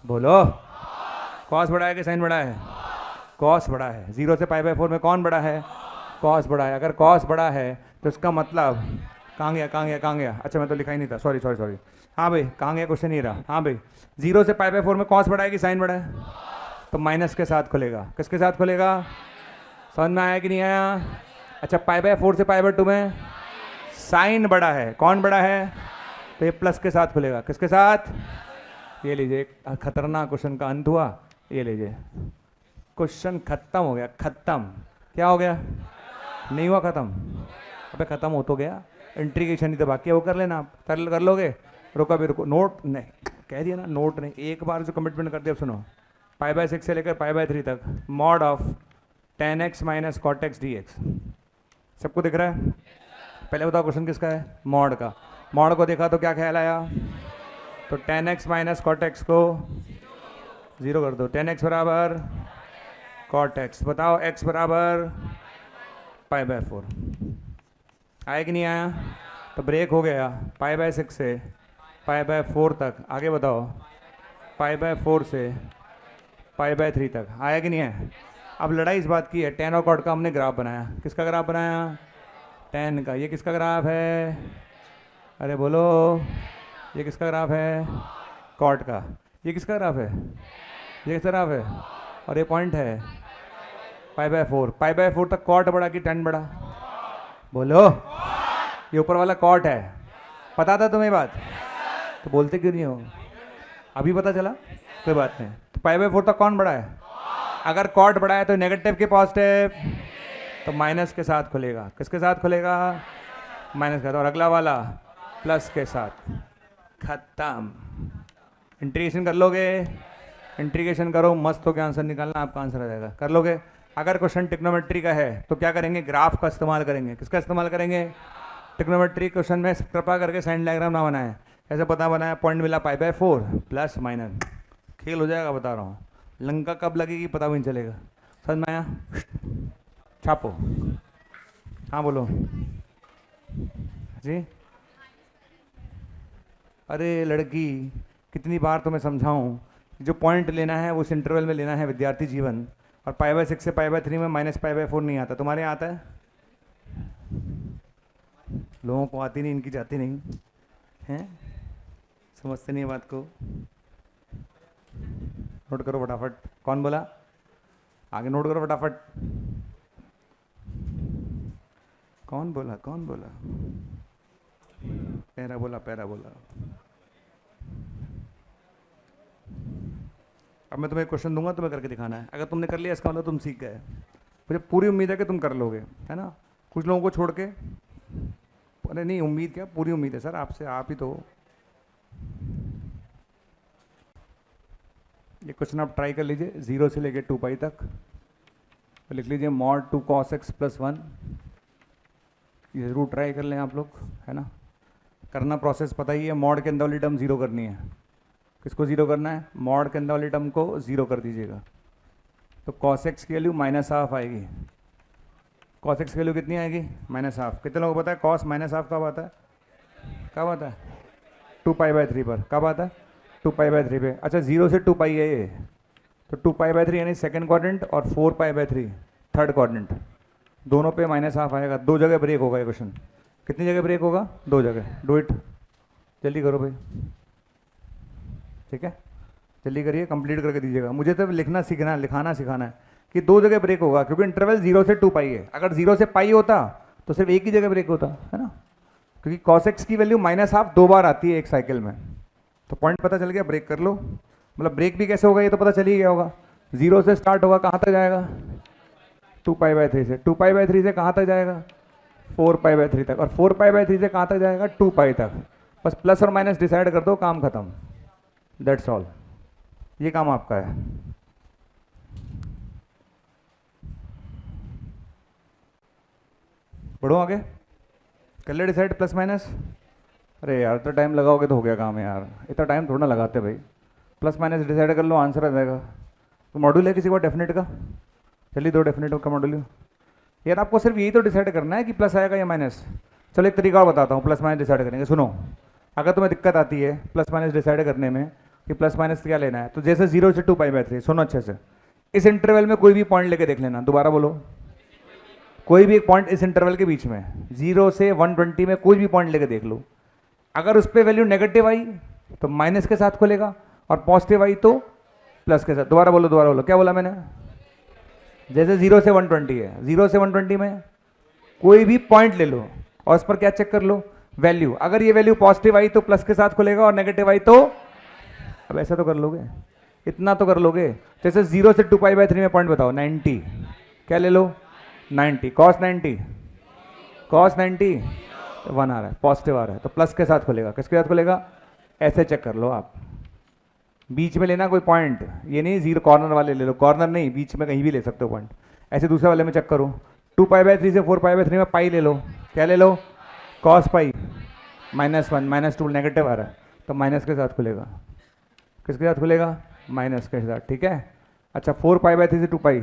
बोलो, कॉस बड़ा है कि साइन बड़ा है? कॉस बड़ा है। 0 से π/4 में कौन बड़ा है? कॉस बड़ा है। अगर कॉस बड़ा है तो इसका मतलब कहाँ गया? कहाँ गया? कहाँ गया? अच्छा, मैं तो लिखा ही नहीं था, सॉरी सॉरी सॉरी। हाँ भाई, कहाँ गया? क्वेश्चन नहीं रहा। हाँ भाई, 0 से π/4 में कॉस बड़ा है कि साइन बड़ा है? तो माइनस के साथ खुलेगा। किसके साथ खुलेगा? समझ में आया कि नहीं आया? अच्छा, π/4 से π/2 में साइन बड़ा है। कौन बड़ा है? तो ये प्लस के साथ खुलेगा। किसके साथ? ये लीजिए, एक खतरनाक क्वेश्चन का अंत हुआ। ये लीजिए, क्वेश्चन खत्म हो गया। खत्म। क्या हो गया? नहीं हुआ खत्म? अबे खत्म हो तो गया, इंट्रीगेशन ही तो बाकी है, वो कर लेना आप। कर लोगे? रुको अभी, रुको। नोट नहीं कह दिया ना, नोट नहीं। एक बार जो कमिटमेंट कर दिया, अब सुनो। π/6 से लेकर π/3 तक mod of tan x minus cot x dx। सबको दिख रहा है? पहले बताओ क्वेश्चन किसका है? मॉड का। मॉड को देखा तो क्या ख्याल आया? तो tan x minus cot x को 0 कर दो। tan x बराबर कॉट एक्स। बताओ x बराबर पाई बाय 4 आया कि नहीं आया? तो ब्रेक हो गया पाई बाय 6 से पाई बाय 4 तक। आगे बताओ पाई बाय 4 से पाई बाय 3 तक। आया कि नहीं है? अब लड़ाई इस बात की है, tan और कॉट का हमने ग्राफ बनाया। किसका ग्राफ बनाया? tan का। ये किसका ग्राफ है? अरे बोलो, ये किसका ग्राफ है? कॉट का। ये किसका ग्राफ है? ये किसका ग्राफ है? और ये पॉइंट है पाई बाय 4। पाई बाय 4 तक कॉट बड़ा कि tan बड़ा? बोलो। ये ऊपर वाला कॉट है, पता था तुम्हें बात? तो बोलते क्यों नहीं हो? अभी पता चला? कोई बात नहीं। तो पाई बाय 4 तक कौन बड़ा है? अगर कॉट बड़ा है तो नेगेटिव के पॉजिटिव, तो माइनस के साथ खुलेगा। किसके साथ खुलेगा? माइनस के साथ। और अगला वाला प्लस के साथ। खत्म। इंटीग्रेशन कर लोगे? इंटीग्रेशन करो, मस्त हो के आंसर निकालना, आपका आंसर आ जाएगा। कर लोगे? अगर क्वेश्चन ट्रिग्नोमेट्री का है तो क्या करेंगे? ग्राफ का इस्तेमाल करेंगे। किसका इस्तेमाल करेंगे? ट्रिग्नोमेट्री। क्वेश्चन में कृपा करके साइन डायग्राम ना बनाए। ऐसे पता बनाया, पॉइंट मिला पाई बाय 4 प्लस माइनस, खेल हो जाएगा, बता रहा हूँ। लंका कब लगेगी पता भी नहीं चलेगा। समझ में आया? छापो। हाँ बोलो जी। अरे लड़की, कितनी बार तुम्हें समझाऊं, जो पॉइंट लेना है वो उस इंटरवल में लेना है, विद्यार्थी जीवन। और पाई बाय 6 से पाई बाय 3 में माइनस पाई बाय 4 नहीं आता। तुम्हारे यहाँ आता है? लोगों को आती नहीं, इनकी जाती नहीं हैं, समझते नहीं बात को। नोट करो फटाफट। कौन बोला? आगे नोट करो फटाफट। कौन बोला? कौन बोला? पैरा बोला, पैरा बोला। अब मैं तुम्हें क्वेश्चन दूंगा, तुम्हें करके दिखाना है। अगर तुमने कर लिया इसका मतलब तुम सीख गए। मुझे पूरी उम्मीद है कि तुम कर लोगे, है ना? कुछ लोगों को छोड़ के। अरे नहीं, उम्मीद क्या, पूरी उम्मीद है सर आपसे, आप ही तो। ये क्वेश्चन आप ट्राई कर लीजिए, 0 से लेके 2 पाई तक। तो लिख लीजिए मॉड 2 cos x प्लस 1। ये ज़रूर ट्राई कर लें आप लोग, है ना? करना प्रोसेस पता ही है। मॉड के अंदर वाली टर्म 0 करनी है। किसको 0 करना है? मॉड के अंदर वाली टर्म को 0 कर दीजिएगा। तो cos x की वैल्यू -12 आएगी। cos x की वैल्यू कितनी आएगी? -12। कितने लोगों को पता है cos -12 कब आता है? कब आता है? 2 पाई बाय 3 पर। कब आता है? 2 पाई बाय 3 पे। अच्छा, 0 से 2 पाई है ये, तो 2 पाई बाय 3 यानी सेकंड क्वाड्रेंट, और 4 पाई बाय 3 थर्ड क्वाड्रेंट। दोनों पे -12 आएगा। 2 जगह ब्रेक होगा ये क्वेश्चन। कितनी जगह ब्रेक होगा? 2 जगह। डू इट, जल्दी करो भाई, ठीक है? जल्दी करिए, कंप्लीट करके दीजिएगा। मुझे तो लिखना सीखना है, लिखाना सिखाना है कि 2 जगह ब्रेक होगा, क्योंकि इंटरवल 0 से 2 पाई है। अगर 0 से पाई होता तो सिर्फ एक ही जगह ब्रेक होता, है ना? क्योंकि cos x की वैल्यू -12 2 बार आती है एक साइकिल में। तो पॉइंट पता चल गया, ब्रेक कर लो। मतलब ब्रेक भी कैसे होगा ये तो पता चल ही गया होगा। 0 से स्टार्ट होगा, कहाँ तक जाएगा? 2 पाई बाय 3 से। 2 पाई बाय 3 से कहाँ तक जाएगा? 4 पाई बाय 3 तक। और 4 पाई बाय 3 से कहाँ तक जाएगा? 2 पाई तक। बस प्लस और माइनस डिसाइड कर दो, काम खत्म। That's all. ये काम आपका है। बढ़ो आगे, कर ले डिसाइड प्लस माइनस। अरे यार, इतना टाइम लगाओगे तो हो गया काम है यार, इतना टाइम थोड़ा ना लगाते भाई। प्लस माइनस डिसाइड कर लो, आंसर आ जाएगा। तो मॉड्यूल है किसी को डेफिनेट का? चलिए 2 डेफिनेट का मॉड्यूल। यार आपको सिर्फ यही तो डिसाइड करना है कि प्लस आएगा या माइनस। चलो एक तरीका और बताता हूँ, प्लस माइनस डिसाइड करेंगे। सुनो, अगर तुम्हें दिक्कत आती है प्लस माइनस डिसाइड करने में कि प्लस माइनस क्या लेना है, तो जैसे 0 से 2 पाई बाय 3, सुनो अच्छे से, इस इंटरवल में कोई भी पॉइंट लेके देख लेना। दोबारा बोलो, कोई भी एक पॉइंट इस इंटरवल के बीच में 0 से 120 में कोई भी पॉइंट लेके देख लो। अगर उस पर वैल्यू नेगेटिव आई तो माइनस के साथ खुलेगा, और पॉजिटिव आई तो प्लस के साथ। दोबारा बोलो, दोबारा बोलो, क्या बोला मैंने? जैसे 0 से 120 है, 0 से 120 में कोई भी पॉइंट ले लो और उस पर क्या चेक कर लो? वैल्यू। अगर ये वैल्यू पॉजिटिव आई तो प्लस के साथ खुलेगा, और नेगेटिव आई तो, अब ऐसा तो कर लोगे, इतना तो कर लोगे। जैसे 0 से 2 पाई बाय 3 में पॉइंट बताओ, 90। क्या ले लो? 90। कॉस 90, कॉस 90 1 आ रहा है, पॉजिटिव आ रहा है, तो प्लस के साथ खुलेगा। किसके साथ खुलेगा? ऐसे चेक कर लो आप। बीच में लेना कोई पॉइंट, ये नहीं 0 कॉर्नर वाले ले लो, कॉर्नर नहीं, बीच में कहीं भी ले सकते हो पॉइंट। ऐसे दूसरे वाले में चेक करो, 2 पाई बाय 3 से 4 पाई बाय 3 में पाई ले लो। क्या ले लो? Cos pi. -1 -2 नेगेटिव आ रहा है, तो माइनस के साथ खुलेगा। किसके साथ खुलेगा? माइनस के साथ, ठीक है? अच्छा, 4 पाई बाय 3 से 2 पाई,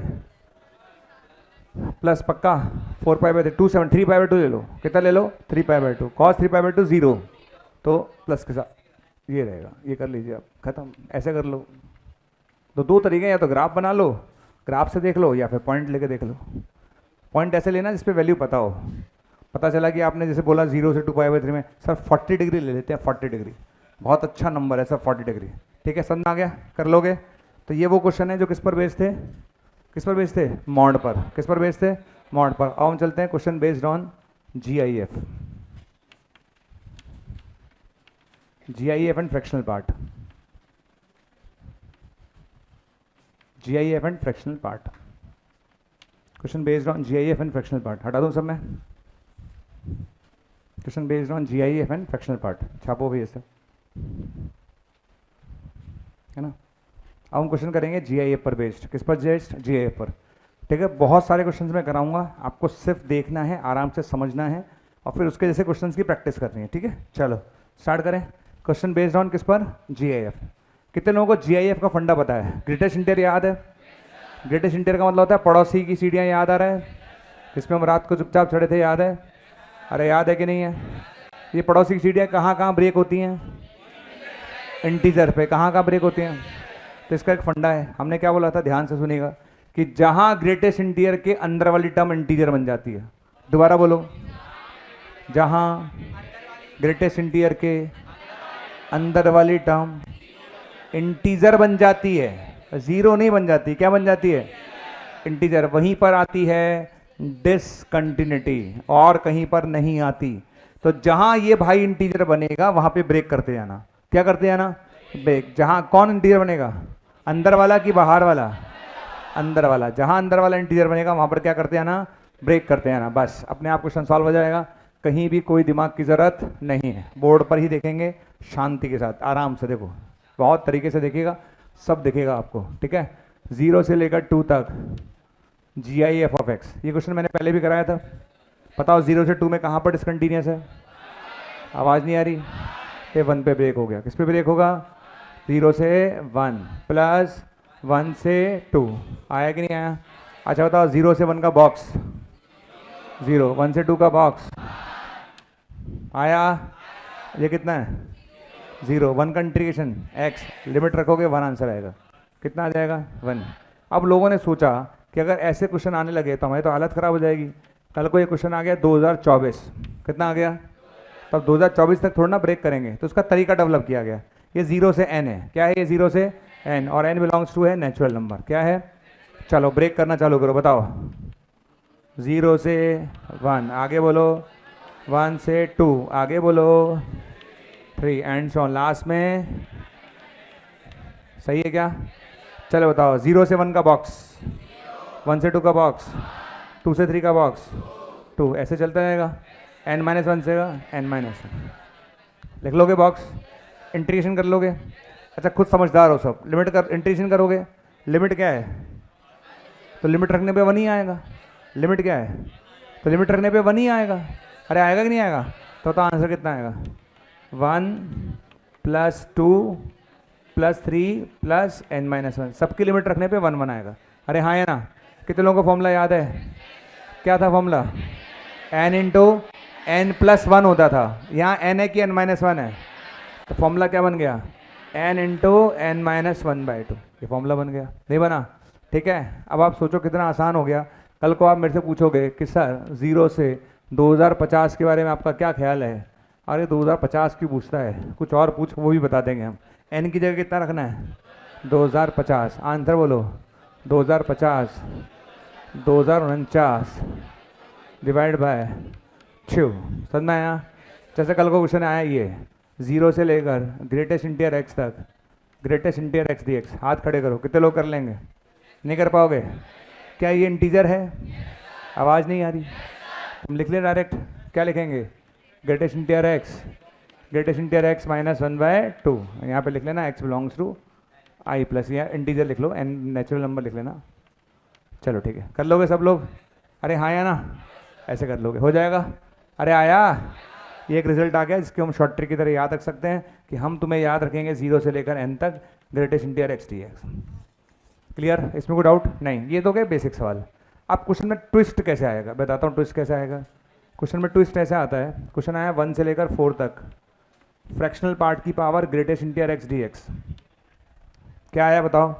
प्लस पक्का 4 पाई बाई 2 3 पाई बाई 2 ले लो, कितना ले लो 3 pi by 2, cos 3 pi by 2 0, तो प्लस के साथ ये रहेगा, ये कर लीजिए आप, खत्म। ऐसे कर लो। तो दो तरीके हैं, या तो ग्राफ बना लो, ग्राफ से देख लो, या फिर पॉइंट लेके देख लो। पॉइंट ऐसे लेना जिस पे वैल्यू पता हो। पता चला कि आपने जैसे बोला 0 से 2 पाई बाई 3 में, सर 40 डिग्री ले लेते हैं, 40 डिग्री बहुत अच्छा नंबर है सर 40 डिग्री, ठीक है, समझ में आ गया, कर लोगे। तो ये वो क्वेश्चन है जो किस पर बेस्ड थे, किस पर बेस्ड थे, मॉड पर। किस पर बेस्ड थे, मॉड पर। अब हम चलते हैं question based on GIF, GIF and fractional part, GIF and fractional part, question based on GIF and fractional part. हटा दूं सब में, question based on GIF and fractional part, छापो भी ऐसे, है ना। अब हम क्वेश्चन करेंगे GIF पर बेस्ड, किस पर बेस्ड, GIF पर, ठीक है। बहुत सारे क्वेश्चंस मैं कराऊंगा, आपको सिर्फ देखना है, आराम से समझना है, और फिर उसके जैसे क्वेश्चंस की प्रैक्टिस करनी है, ठीक है। चलो स्टार्ट करें। क्वेश्चन बेस्ड ऑन किस पर, GIF। कितने लोगों को GIF का फंडा पता है, ग्रेटेस्ट इंटीरियर याद है। ग्रेटेस्ट इंटीरियर का मतलब होता है पड़ोसी की सीढ़ियाँ, याद आ रहा है, जिसमें हम रात को चुपचाप चढ़े थे, याद है, अरे याद है कि नहीं है। ये पड़ोसी की सीढ़ियाँ कहाँ कहाँ ब्रेक होती हैं, इंटीजर पे, कहाँ कहाँ ब्रेक होती हैं। तो इसका एक फंडा है, हमने क्या बोला था, ध्यान से सुनिएगा, कि जहाँ ग्रेटेस्ट इंटीरियर के अंदर वाली टर्म इंटीजर बन जाती है, दोबारा बोलो, जहाँ ग्रेटेस्ट इंटीरियर के अंदर वाली टर्म इंटीजर बन जाती है, जीरो नहीं बन जाती, क्या बन जाती है, इंटीजर, वहीं पर आती है डिसकंटिन्यूटी, और कहीं पर नहीं आती। तो जहां ये भाई इंटीजर बनेगा वहां पे ब्रेक करते जाना, क्या करते जाना, ब्रेक। जहां कौन इंटीजर बनेगा, अंदर वाला कि बाहर वाला, अंदर वाला, जहां अंदर वाला इंटीजर बनेगा वहां पर क्या करते जाना, ब्रेक करते जाना, बस अपने आप क्वेश्चन सॉल्व हो जाएगा। कहीं भी कोई दिमाग की जरूरत नहीं है, बोर्ड पर ही देखेंगे शांति के साथ, आराम से देखो, बहुत तरीके से देखिएगा, सब दिखेगा आपको, ठीक है। 0 से लेकर 2 तक GIF ऑफ x, ये क्वेश्चन मैंने पहले भी कराया था। बताओ 0 से 2 में कहाँ पर डिसकंटिन्यूस है, आवाज़ नहीं आ रही, ये 1 पे ब्रेक हो गया। किस पे ब्रेक होगा, 0 से 1 प्लस 1 से 2, आया कि नहीं आया। अच्छा बताओ 0 से 1 का बॉक्स, 0, 1 से 2 का बॉक्स आया, ये कितना है 0, 1 का इंटीग्रेशन x, लिमिट रखोगे 1 आंसर आएगा, कितना आ जाएगा 1। अब लोगों ने सोचा कि अगर ऐसे क्वेश्चन आने लगे तो हमारी तो हालत ख़राब हो जाएगी। कल को ये क्वेश्चन आ गया 2024, कितना आ गया, तब 2024 तक थोड़ा ना ब्रेक करेंगे, तो उसका तरीका डेवलप किया गया। ये 0 से n है, क्या है ये 0 से n, और n बिलोंग्स टू है नेचुरल नंबर, क्या है। चलो ब्रेक करना चालू करो, बताओ 0 से 1, आगे बोलो 1 से 2, आगे बोलो 3 एंड सो लास्ट में, सही है क्या। चलो बताओ 0 से 1 का बॉक्स, 1 से 2 का बॉक्स, 2 से 3 का बॉक्स, 2, ऐसे चलता रहेगा, n-1 से n-1 लिख लोगे बॉक्स, इंटीग्रेशन कर लोगे। अच्छा खुद समझदार हो सब, लिमिट कर इंटीग्रेशन करोगे, लिमिट क्या है, तो लिमिट रखने पे 1 ही आएगा, लिमिट क्या है, तो लिमिट रखने पे 1 ही आएगा, अरे आएगा कि नहीं आएगा, तो आंसर कितना आएगा 1 प्लस 2 प्लस 3 प्लस n-1, सबकी लिमिट रखने पे 1 1 आएगा। अरे हाँ है ना। कितने लोगों को फॉर्मूला याद है, क्या था formula, n into n plus 1 होता था, यहाँ n है कि n-1 है, तो फॉर्मूला क्या बन गया, n इंटू n-1/2, ये फॉर्मूला बन गया, नहीं बना, ठीक है। अब आप सोचो कितना आसान हो गया। कल को आप मेरे से पूछोगे कि सर 0 से 2050 के बारे में आपका क्या ख्याल है, अरे 2050 क्यों पूछता है, कुछ और पूछ, वो भी बता देंगे हम। n की जगह कितना रखना है 2050, आंसर बोलो 2050, 2049 डिवाइड बाय 6, समझ में आया। जैसे कल को क्वेश्चन आया ये 0 से लेकर ग्रेटेस्ट इंटीरियर x तक, ग्रेटेस्ट इंटीरियर x dx, हाथ खड़े करो, कितने लोग कर लेंगे, नहीं कर पाओगे। क्या ये इंटीजर है, आवाज़ नहीं आ रही, हम लिख लें डायरेक्ट, क्या लिखेंगे, greatest interior x, greatest interior x -1/2, यहाँ पे लिख लेना x belongs to i plus, या इंटीजर लिख लो, n नेचुरल नंबर लिख लेना। चलो ठीक है, कर लोगे सब लोग, अरे हाँ या ना, ऐसे कर लोगे, हो जाएगा। अरे आया, ये एक रिजल्ट आ गया जिसके हम शॉर्ट ट्रिक की तरह याद रख सकते हैं कि हम तुम्हें याद रखेंगे 0 से लेकर n तक greatest interior x dx। Clear, इसमें कोई डाउट नहीं, ये तो गए बेसिक सवाल। अब क्वेश्चन में ट्विस्ट कैसे आएगा, बताता हूँ ट्विस्ट कैसे आएगा। क्वेश्चन में ट्विस्ट ऐसे आता है, क्वेश्चन आया 1 से लेकर 4 तक, फ्रैक्शनल पार्ट की power greatest integer x D x. क्या आया बताओ,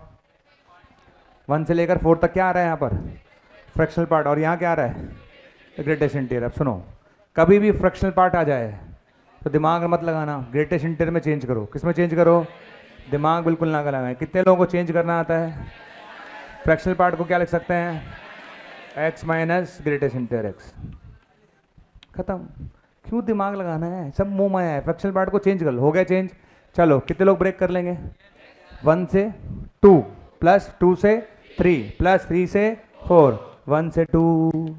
1 से लेकर 4 तक क्या आ रहा है यहाँ पर, फ्रैक्शनल पार्ट, और यहाँ क्या आ रहा है, ग्रेटेस्ट इंटीजर। अब सुनो, कभी भी फ्रैक्शनल पार्ट आ जाए तो दिमाग मत लगाना, ग्रेटेस्ट इंटीजर में चेंज करो। किस में चेंज करो, दिमाग बिल्कुल ना लगाएं। कितने लोगों को चेंज करना आता है, फ्रैक्शनल पार्ट को क्या लिख सकते हैं, x minus greatest integer x, खत्म। क्यों दिमाग लगाना है, सब मुंह माया है। फ्रैक्शनल पार्ट को चेंज कर लो, हो गया चेंज। चलो कितने लोग ब्रेक कर लेंगे, 1 से 2 प्लस 2 से 3 प्लस 3 से 4, 1 से 2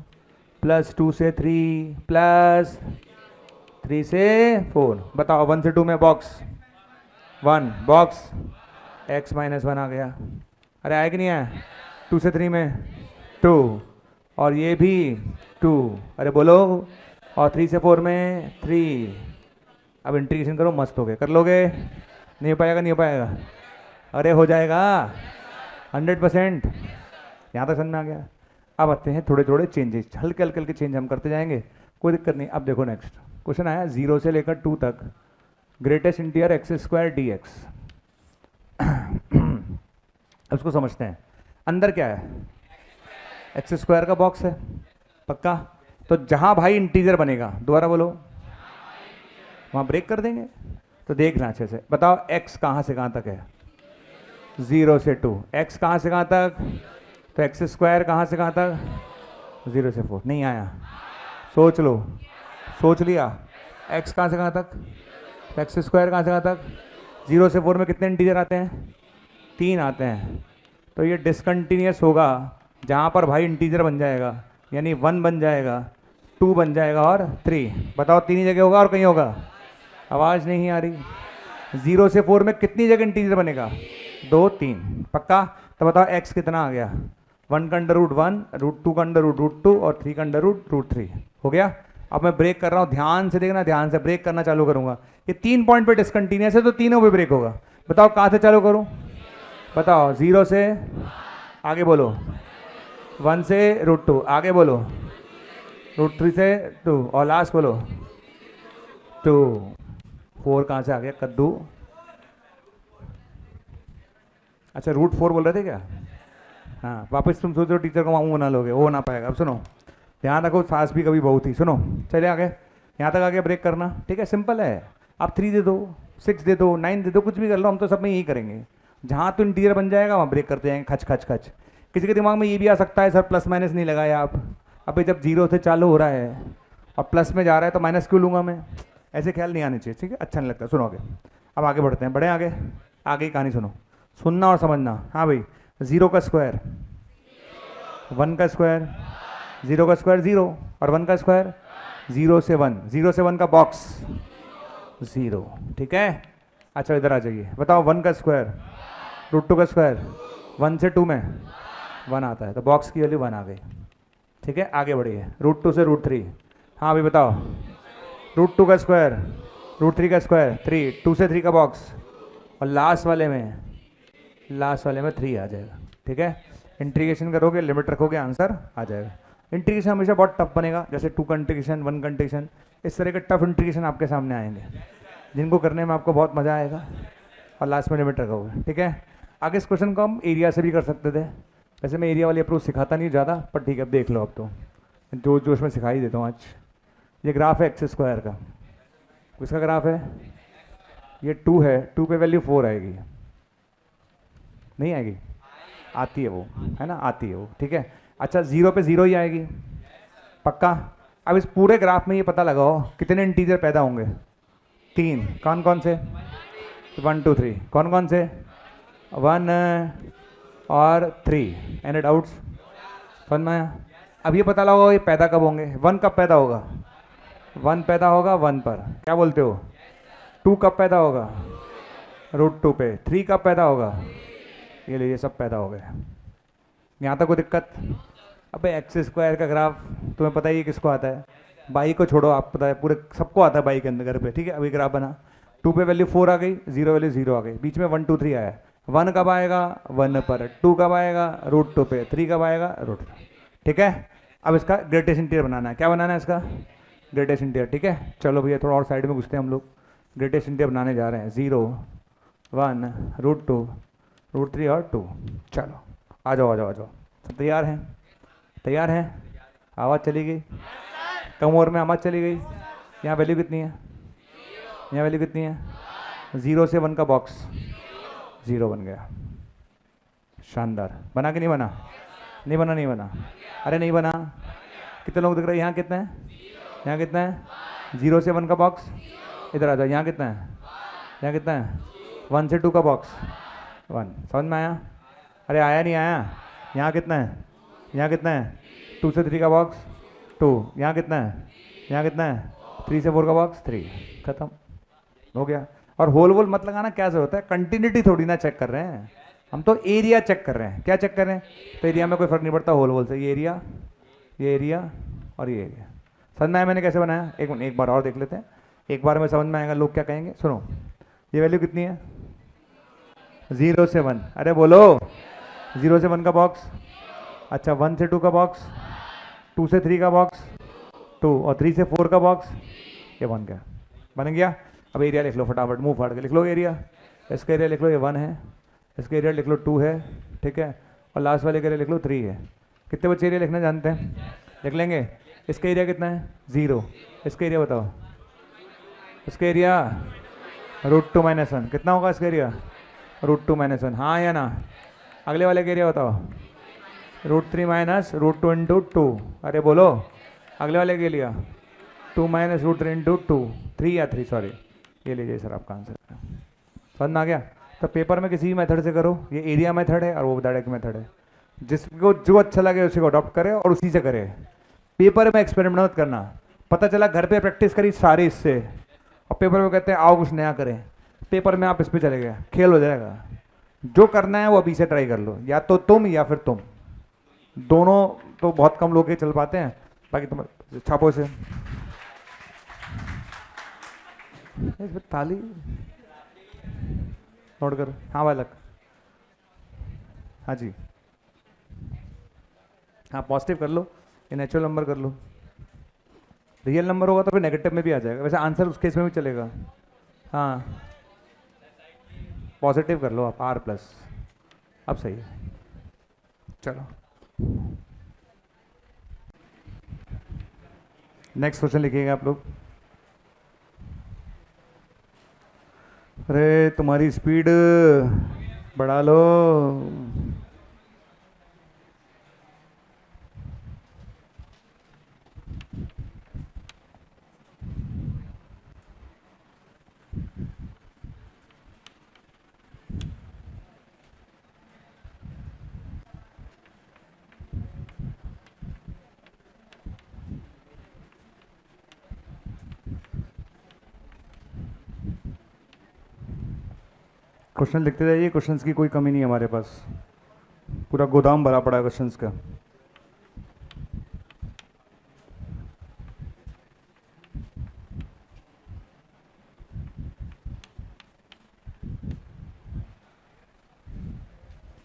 प्लस 2 से 3 प्लस 3 से 4। बताओ 1 से 2 में बॉक्स 1 बॉक्स x माइनस 1 आ गया। अरे आया कि नहीं आया, 2 से 3 में 2 और ये भी 2, अरे बोलो, और 3 से 4 में 3। अब इंटीग्रेशन करो, मस्त हो गए। कर लोगे, नहीं हो पाएगा, नहीं हो पाएगा, अरे हो जाएगा 100%। यहाँ तक समझ में आ गया। अब आते हैं थोड़े थोड़े चेंजेस, हल्के हल्के हल्के चेंज हम करते जाएंगे, कोई दिक्कत नहीं। अब देखो नेक्स्ट क्वेश्चन आया 0 से लेकर 2 तक, greatest integer x square D x. उसको समझते हैं, अंदर क्या है, एक्स स्क्वायर का बॉक्स है, पक्का। तो जहां भाई इंटीजर बनेगा, दोबारा बोलो, वहां ब्रेक कर देंगे। तो देखना अच्छे से, बताओ x कहां से कहां तक है, 0 से 2, x कहां से कहां तक, तो एक्स स्क्वायर कहां से कहां तक, 0 से 4। नहीं आया, सोच लो, सोच लिया, x कहां से कहां तक, एक्स स्क्वायर कहां से कहां तक, 0 से 4 में कितने इंटीजर आते हैं, 3 आते हैं। तो ये डिसकंटिन्यूस होगा जहाँ पर भाई इंटीजर बन जाएगा, यानी 1 बन जाएगा, 2 बन जाएगा और 3। बताओ 3 ही जगह होगा और कहीं होगा, आवाज़ नहीं आ रही। 0 से 4 में कितनी जगह इंटीजर बनेगा, 2 3, पक्का। तो बताओ x कितना आ गया, 1 का अंडर रूट 1, √2 का अंडर रूट 2 और 3 का अंडर रूट 3 हो गया। अब मैं ब्रेक कर रहा हूँ, ध्यान से देखना, ध्यान से ब्रेक करना चालू करूँगा। ये 3 पॉइंट पे डिसकंटिन्यूस है तो तीनों पे ब्रेक होगा। बताओ कहाँ से चालू करूँ, बताओ 0 से आगे बोलो, 1 से √2 आगे बोलो, √3 से 2 और लास्ट बोलो 2। 4 कहाँ से आ गया, कद्दू। अच्छा √4 बोल रहे थे क्या, हाँ वापस तुम सोचो टीचर को मामू बना लोगे, वो ना पाएगा। अब सुनो, ध्यान रखो, सास भी कभी बहुत ही, सुनो चले आगे, यहाँ तक आगे ब्रेक करना, ठीक है, सिंपल है। आप 3 दे दो, 6 दे दो, 9 दे दो, कुछ भी कर लो, हम तो सब में यही करेंगे। जहाँ तो इंटीजर बन जाएगा वहाँ ब्रेक करते जाएंगे, खच खच खच। किसी के दिमाग में ये भी आ सकता है, सर प्लस माइनस नहीं लगाया आप, अभी जब 0 से चालू हो रहा है और प्लस में जा रहा है तो माइनस क्यों लूँगा मैं, ऐसे ख्याल नहीं आने चाहिए, ठीक है, अच्छा नहीं लगता। सुनो आगे, अब आगे बढ़ते हैं, बढ़े आगे, आगे की कहानी सुनो, सुनना और समझना। हाँ भाई, 0 का स्क्वायर 1 का स्क्वायर, 0 का स्क्वायर 0 और 1 का स्क्वायर 0 से 1, 0 से 1 का बॉक्स 0, ठीक है। अच्छा इधर आ जाइए, बताओ 1 का स्क्वायर, √2 का स्क्वायर, 1 से 2 में 1 आता है तो बॉक्स की वैल्यू 1 आ गई, ठीक है। आगे बढ़िए, √2 से √3, हाँ भाई बताओ, √2 का स्क्वायर, √3 का स्क्वायर 3, 2 से 3 का बॉक्स और लास्ट वाले में 3 आ जाएगा, ठीक है। इंटीग्रेशन करोगे, लिमिट रखोगे, आंसर आ जाएगा। इंटीग्रेशन हमेशा बहुत टफ बनेगा, जैसे 2 का इंटीग्रेशन, 1 का इंटीग्रेशन, इस तरह के टफ इंटीग्रेशन आपके सामने आएंगे जिनको करने में आपको बहुत मज़ा आएगा और लास्ट में लिमिट रखोगे, ठीक है। आगे इस क्वेश्चन को हम एरिया से भी कर सकते थे, वैसे मैं एरिया वाली अप्रोच सिखाता नहीं ज़्यादा, पर ठीक है अब देख लो, अब तो जोश में सिखा ही देता हूँ आज। ये ग्राफ है एक्स स्क्वायर का, किसका ग्राफ है, ये 2 है, 2 पे वैल्यू 4 आएगी, नहीं आएगी, आती है वो, है ना, आती है वो, ठीक है। अच्छा 0 पे 0 ही आएगी, पक्का। अब इस पूरे ग्राफ में ये पता लगाओ कितने इंटीजर पैदा होंगे, 3, कौन कौन से, 1 2 3, कौन कौन से, 1 और 3, एनी डाउट्स, समझ में आया। अब ये पता लगाओ ये पैदा कब होंगे, 1 कब पैदा होगा, 1 पैदा होगा 1 पर, क्या बोलते हो, 2 कब पैदा होगा, √2 पे, 3 कब पैदा होगा, ये लीजिए सब पैदा हो गए। यहाँ तक कोई दिक्कत। अबे एक्स स्क्वायर का ग्राफ तुम्हें पता ही है किसको आता है, बाई को छोड़ो, आप पता है पूरे सबको आता है बाई के अंदर घर पे, ठीक है। अभी ग्राफ बना, 2 पे वैल्यू 4 आ गई, 0 वैल्यू 0 आ गई, बीच में 1 2 3 आया, 1 कब आएगा 1 पर, 2 कब आएगा √2 पे, 3 कब आएगा √3, ठीक है। अब इसका ग्रेटेस्ट इंटीरियर बनाना है। क्या बनाना है इसका? Greatest interior. ठीक है, चलो भैया थोड़ा और साइड में घुसते हैं हम लोग। ग्रेटेस्ट इंटीरियर बनाने जा रहे हैं। 0 1 √2 √3 और 2। चलो आ जाओ आ जाओ आ जाओ। सब तैयार हैं? तैयार हैं? आवाज़ चली गई? कम ओवर में आवाज़ चली गई। यहाँ वैल्यू कितनी है? यहाँ वैल्यू कितनी है? 0 से 1 का बॉक्स 0 बन गया। शानदार। बना कि नहीं बना? नहीं बना, नहीं बना। अरे नहीं बना। कितने लोग दिख रहे हैं? यहाँ कितना है? यहाँ कितना है? 0 से 1 का बॉक्स। इधर आ जाओ। यहाँ कितना है? यहाँ कितना है? 1 से 2 का बॉक्स 1। समझ में आया? अरे आया नहीं आया? यहाँ कितना है? यहाँ कितना है? 2 से 3 का बॉक्स 2। यहाँ कितना है? यहाँ कितना है? 3 से 4 का बॉक्स 3। खत्म हो गया। और होल वोल मत लगाना, क्या जरूरत है? कंटिन्यूटी थोड़ी ना चेक कर रहे हैं हम, तो एरिया चेक कर रहे हैं। क्या चेक कर रहे हैं? तो एरिया में कोई फर्क नहीं पड़ता होल वोल से। ये एरिया और ये एरिया। समझ में आया मैंने कैसे बनाया? एक बार और देख लेते हैं। एक बार में समझ में आएगा लोग क्या कहेंगे। सुनो, ये वैल्यू कितनी है? 0 से 1। अरे बोलो। 0 से 1 का बॉक्स। अच्छा 1 से 2 का बॉक्स, 2 से 3 का बॉक्स 2 और 3 से 4 का बॉक्स। ये बन गया। बन गया। अब एरिया लिख लो फटाफट, मुंह फाड़ के लिख लो एरिया। इसका एरिया लिख लो, ये 1 है। इसका एरिया लिख लो 2 है। ठीक है, और लास्ट वाले का एरिया लिख लो 3 है। कितने बच्चे एरिया लिखना जानते हैं? लिख लेंगे। इसका एरिया कितना है? 0। इसका एरिया बताओ। इसका एरिया √2 - 1। कितना होगा इसका एरिया? √2 - 1। हाँ या ना? अगले वाले का एरिया बताओ। √3 - √2 × 2। अरे बोलो। अगले वाले के लिए 2 - √3 × 2। 3 या 3 सॉरी। ये लीजिए सर आपका आंसर। समझ में आ गया? तो पेपर में किसी भी मेथड से करो। ये एरिया मेथड है और वो डायरेक्ट मेथड है। जिसको जो अच्छा लगे उसी को अडॉप्ट करे और उसी से करे। पेपर में एक्सपेरिमेंट मत करना। पता चला घर पे प्रैक्टिस करी सारी इससे, और पेपर में कहते हैं आओ कुछ नया करें। पेपर में आप इस पे चले गए, खेल हो जाएगा। जो करना है वो अभी से ट्राई कर लो, या तो तुम या फिर तुम। दोनों तो बहुत कम लोग चल पाते हैं। बाकी तुम छापो से ताली नोट कर। हाँ बालक, हाँ जी, हाँ पॉजिटिव कर लो, ये नेचुरल नंबर कर लो। रियल नंबर होगा तो फिर नेगेटिव में भी आ जाएगा। वैसे आंसर उस केस में भी चलेगा। हाँ पॉजिटिव कर लो आप, R+। अब सही है। चलो नेक्स्ट क्वेश्चन लिखिएगा आप लोग। अरे तुम्हारी स्पीड बढ़ा लो। क्वेश्चन लिखते जाइए। क्वेश्चंस की कोई कमी नहीं है हमारे पास, पूरा गोदाम भरा पड़ा है क्वेश्चंस का।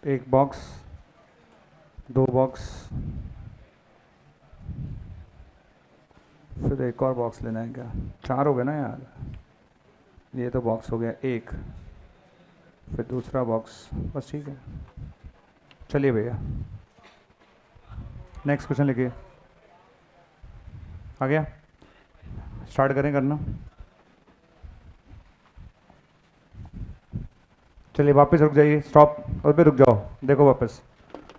एक बॉक्स, 2 बॉक्स, फिर एक और बॉक्स लेना है क्या? 4 हो गए ना यार। ये तो बॉक्स हो गया एक, फिर दूसरा बॉक्स, बस ठीक है। चलिए भैया नेक्स्ट क्वेश्चन लिखिए। आ गया? स्टार्ट करें करना। चलिए वापस रुक जाइए, स्टॉप और पे रुक जाओ। देखो वापस,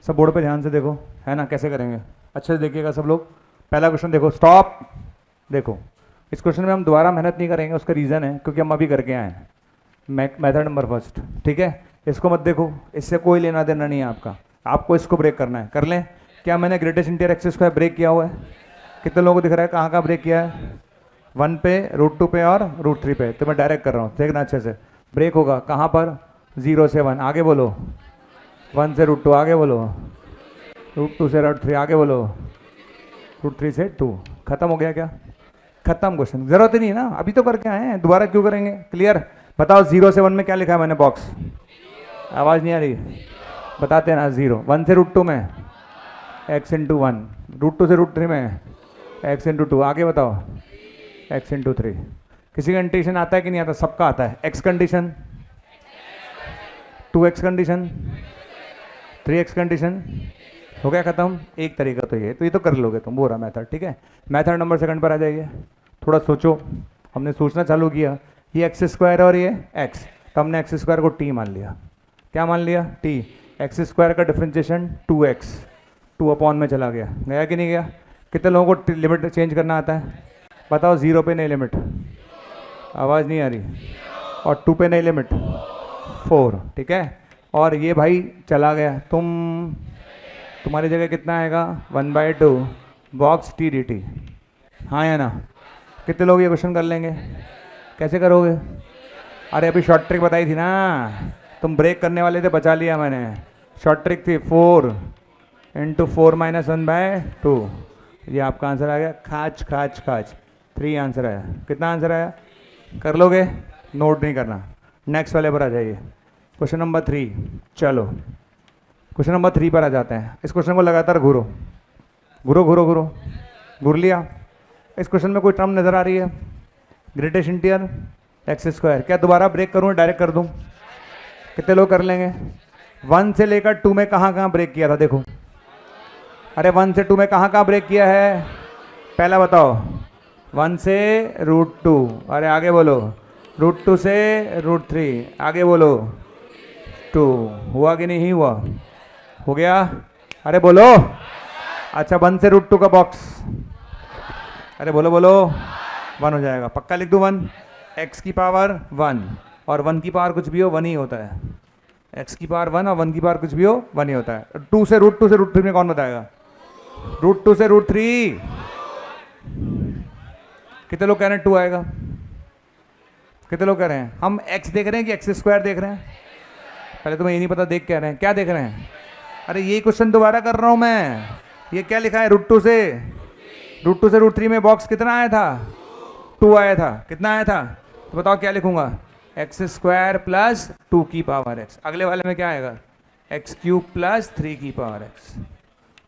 सब बोर्ड पे ध्यान से देखो, है ना? कैसे करेंगे अच्छे से देखिएगा सब लोग। पहला क्वेश्चन देखो, स्टॉप। देखो इस क्वेश्चन में हम दोबारा मेहनत नहीं करेंगे, उसका रीज़न है क्योंकि हम अभी करके आए हैं। मेथड नंबर फर्स्ट, ठीक है? इसको मत देखो, इससे कोई लेना देना नहीं है आपका। आपको इसको ब्रेक करना है, कर लें। क्या मैंने ग्रेटेस्ट इंटीरियर एक्सिस को ब्रेक किया हुआ है? कितने लोगों को दिख रहा है कहाँ ब्रेक किया है? 1 पे, √2 पे और √3 पे। तो मैं डायरेक्ट कर रहा हूँ, देखना अच्छे से। ब्रेक होगा कहाँ पर? 0 से 1, आगे बोलो। 1 से √2, आगे बोलो। √2 से √3, आगे बोलो। √3 से 2। खत्म हो गया क्या? खत्म क्वेश्चन, जरूरत ही नहीं है ना, अभी तो करके आए हैं, दोबारा क्यों करेंगे? क्लियर? बताओ 0 से 1 में क्या लिखा है मैंने बॉक्स? आवाज़ नहीं आ रही, बताते हैं ना। 0 1 से √2 में एक्स इंटू वन, √2 से √3 में एक्स इंटू टू, आगे बताओ एक्स इंटू थ्री। किसी का कंडीशन आता है कि नहीं आता? सबका आता है। X condition, 2x condition, 3x condition, हो गया खत्म। एक तरीका तो ये तो कर लोगे तुम, वो रहा मेथड, ठीक है। मेथड नंबर सेकंड पर आ जाइए। थोड़ा सोचो, हमने सोचना चालू किया, ये एक्स स्क्वायर और ये एक्स, तो हमने एक्स स्क्वायर को टी मान लिया। क्या मान लिया? टी। एक्स स्क्वायर का डिफ्रेंशिएशन 2x, 2 अपॉन में चला गया, गया कि नहीं गया? कितने लोगों को लिमिट चेंज करना आता है? बताओ। 0 पे नहीं लिमिट, आवाज़ नहीं आ रही, और 2 पे नहीं लिमिट, 4, ठीक है। और ये भाई चला गया, तुम्हारी जगह कितना आएगा? 1/2 बॉक्स टी डी टी, हाँ या ना? कितने लोग ये क्वेश्चन कर लेंगे? कैसे करोगे? अरे अभी शॉर्ट ट्रिक बताई थी ना, तुम ब्रेक करने वाले थे, बचा लिया मैंने। शॉर्ट ट्रिक थी 4 इंटू 4 माइनस 1/2, ये आपका आंसर आ गया। खाच खाच खाच, 3 आंसर आया। कितना आंसर आया? कर लोगे? नोट नहीं करना। नेक्स्ट वाले पर आ जाइए, क्वेश्चन नंबर 3। चलो क्वेश्चन नंबर 3 पर आ जाते हैं। इस क्वेश्चन को लगातार घूरो घूरो घूरो घूरो, घूर लिया। इस क्वेश्चन में कोई टर्म नज़र आ रही है? Greatest interior x square. क्या दोबारा ब्रेक करूँ, डायरेक्ट कर दूँ? कितने लोग कर लेंगे? 1 से लेकर 2 में कहाँ कहाँ ब्रेक किया था? देखो, अरे 1 से 2 में कहाँ कहाँ ब्रेक किया है? पहला बताओ। 1 से √2, अरे आगे बोलो। √2 से √3, आगे बोलो। 2 हुआ कि नहीं हुआ? हो गया? अरे बोलो। अच्छा 1 से √2 का बॉक्स, अरे बोलो बोलो। 1 हो जाएगा, पक्का लिख दूँ 1। x की पावर 1 और 1 की पावर कुछ भी हो 1 ही होता है। x की पावर 1 और 1 की पावर कुछ भी हो 1 ही होता है। 2 से √3 में कौन बताएगा? √2 से √3, कितने लोग कह रहे हैं 2 आएगा? कितने लोग कह रहे हैं? हम x देख रहे हैं कि एक्स स्क्वायर देख रहे हैं? पहले तुम्हें ये नहीं पता, देख कह रहे हैं, क्या देख रहे हैं? अरे ये क्वेश्चन दोबारा कर रहा हूँ मैं। ये क्या लिखा है? √2 से √3 में बॉक्स कितना आया था? 2 आया था। कितना आया था? तो बताओ क्या लिखूंगा? एक्स स्क्वायर प्लस 2 की पावर x। अगले वाले में क्या आएगा? x³ प्लस 3 की पावर x।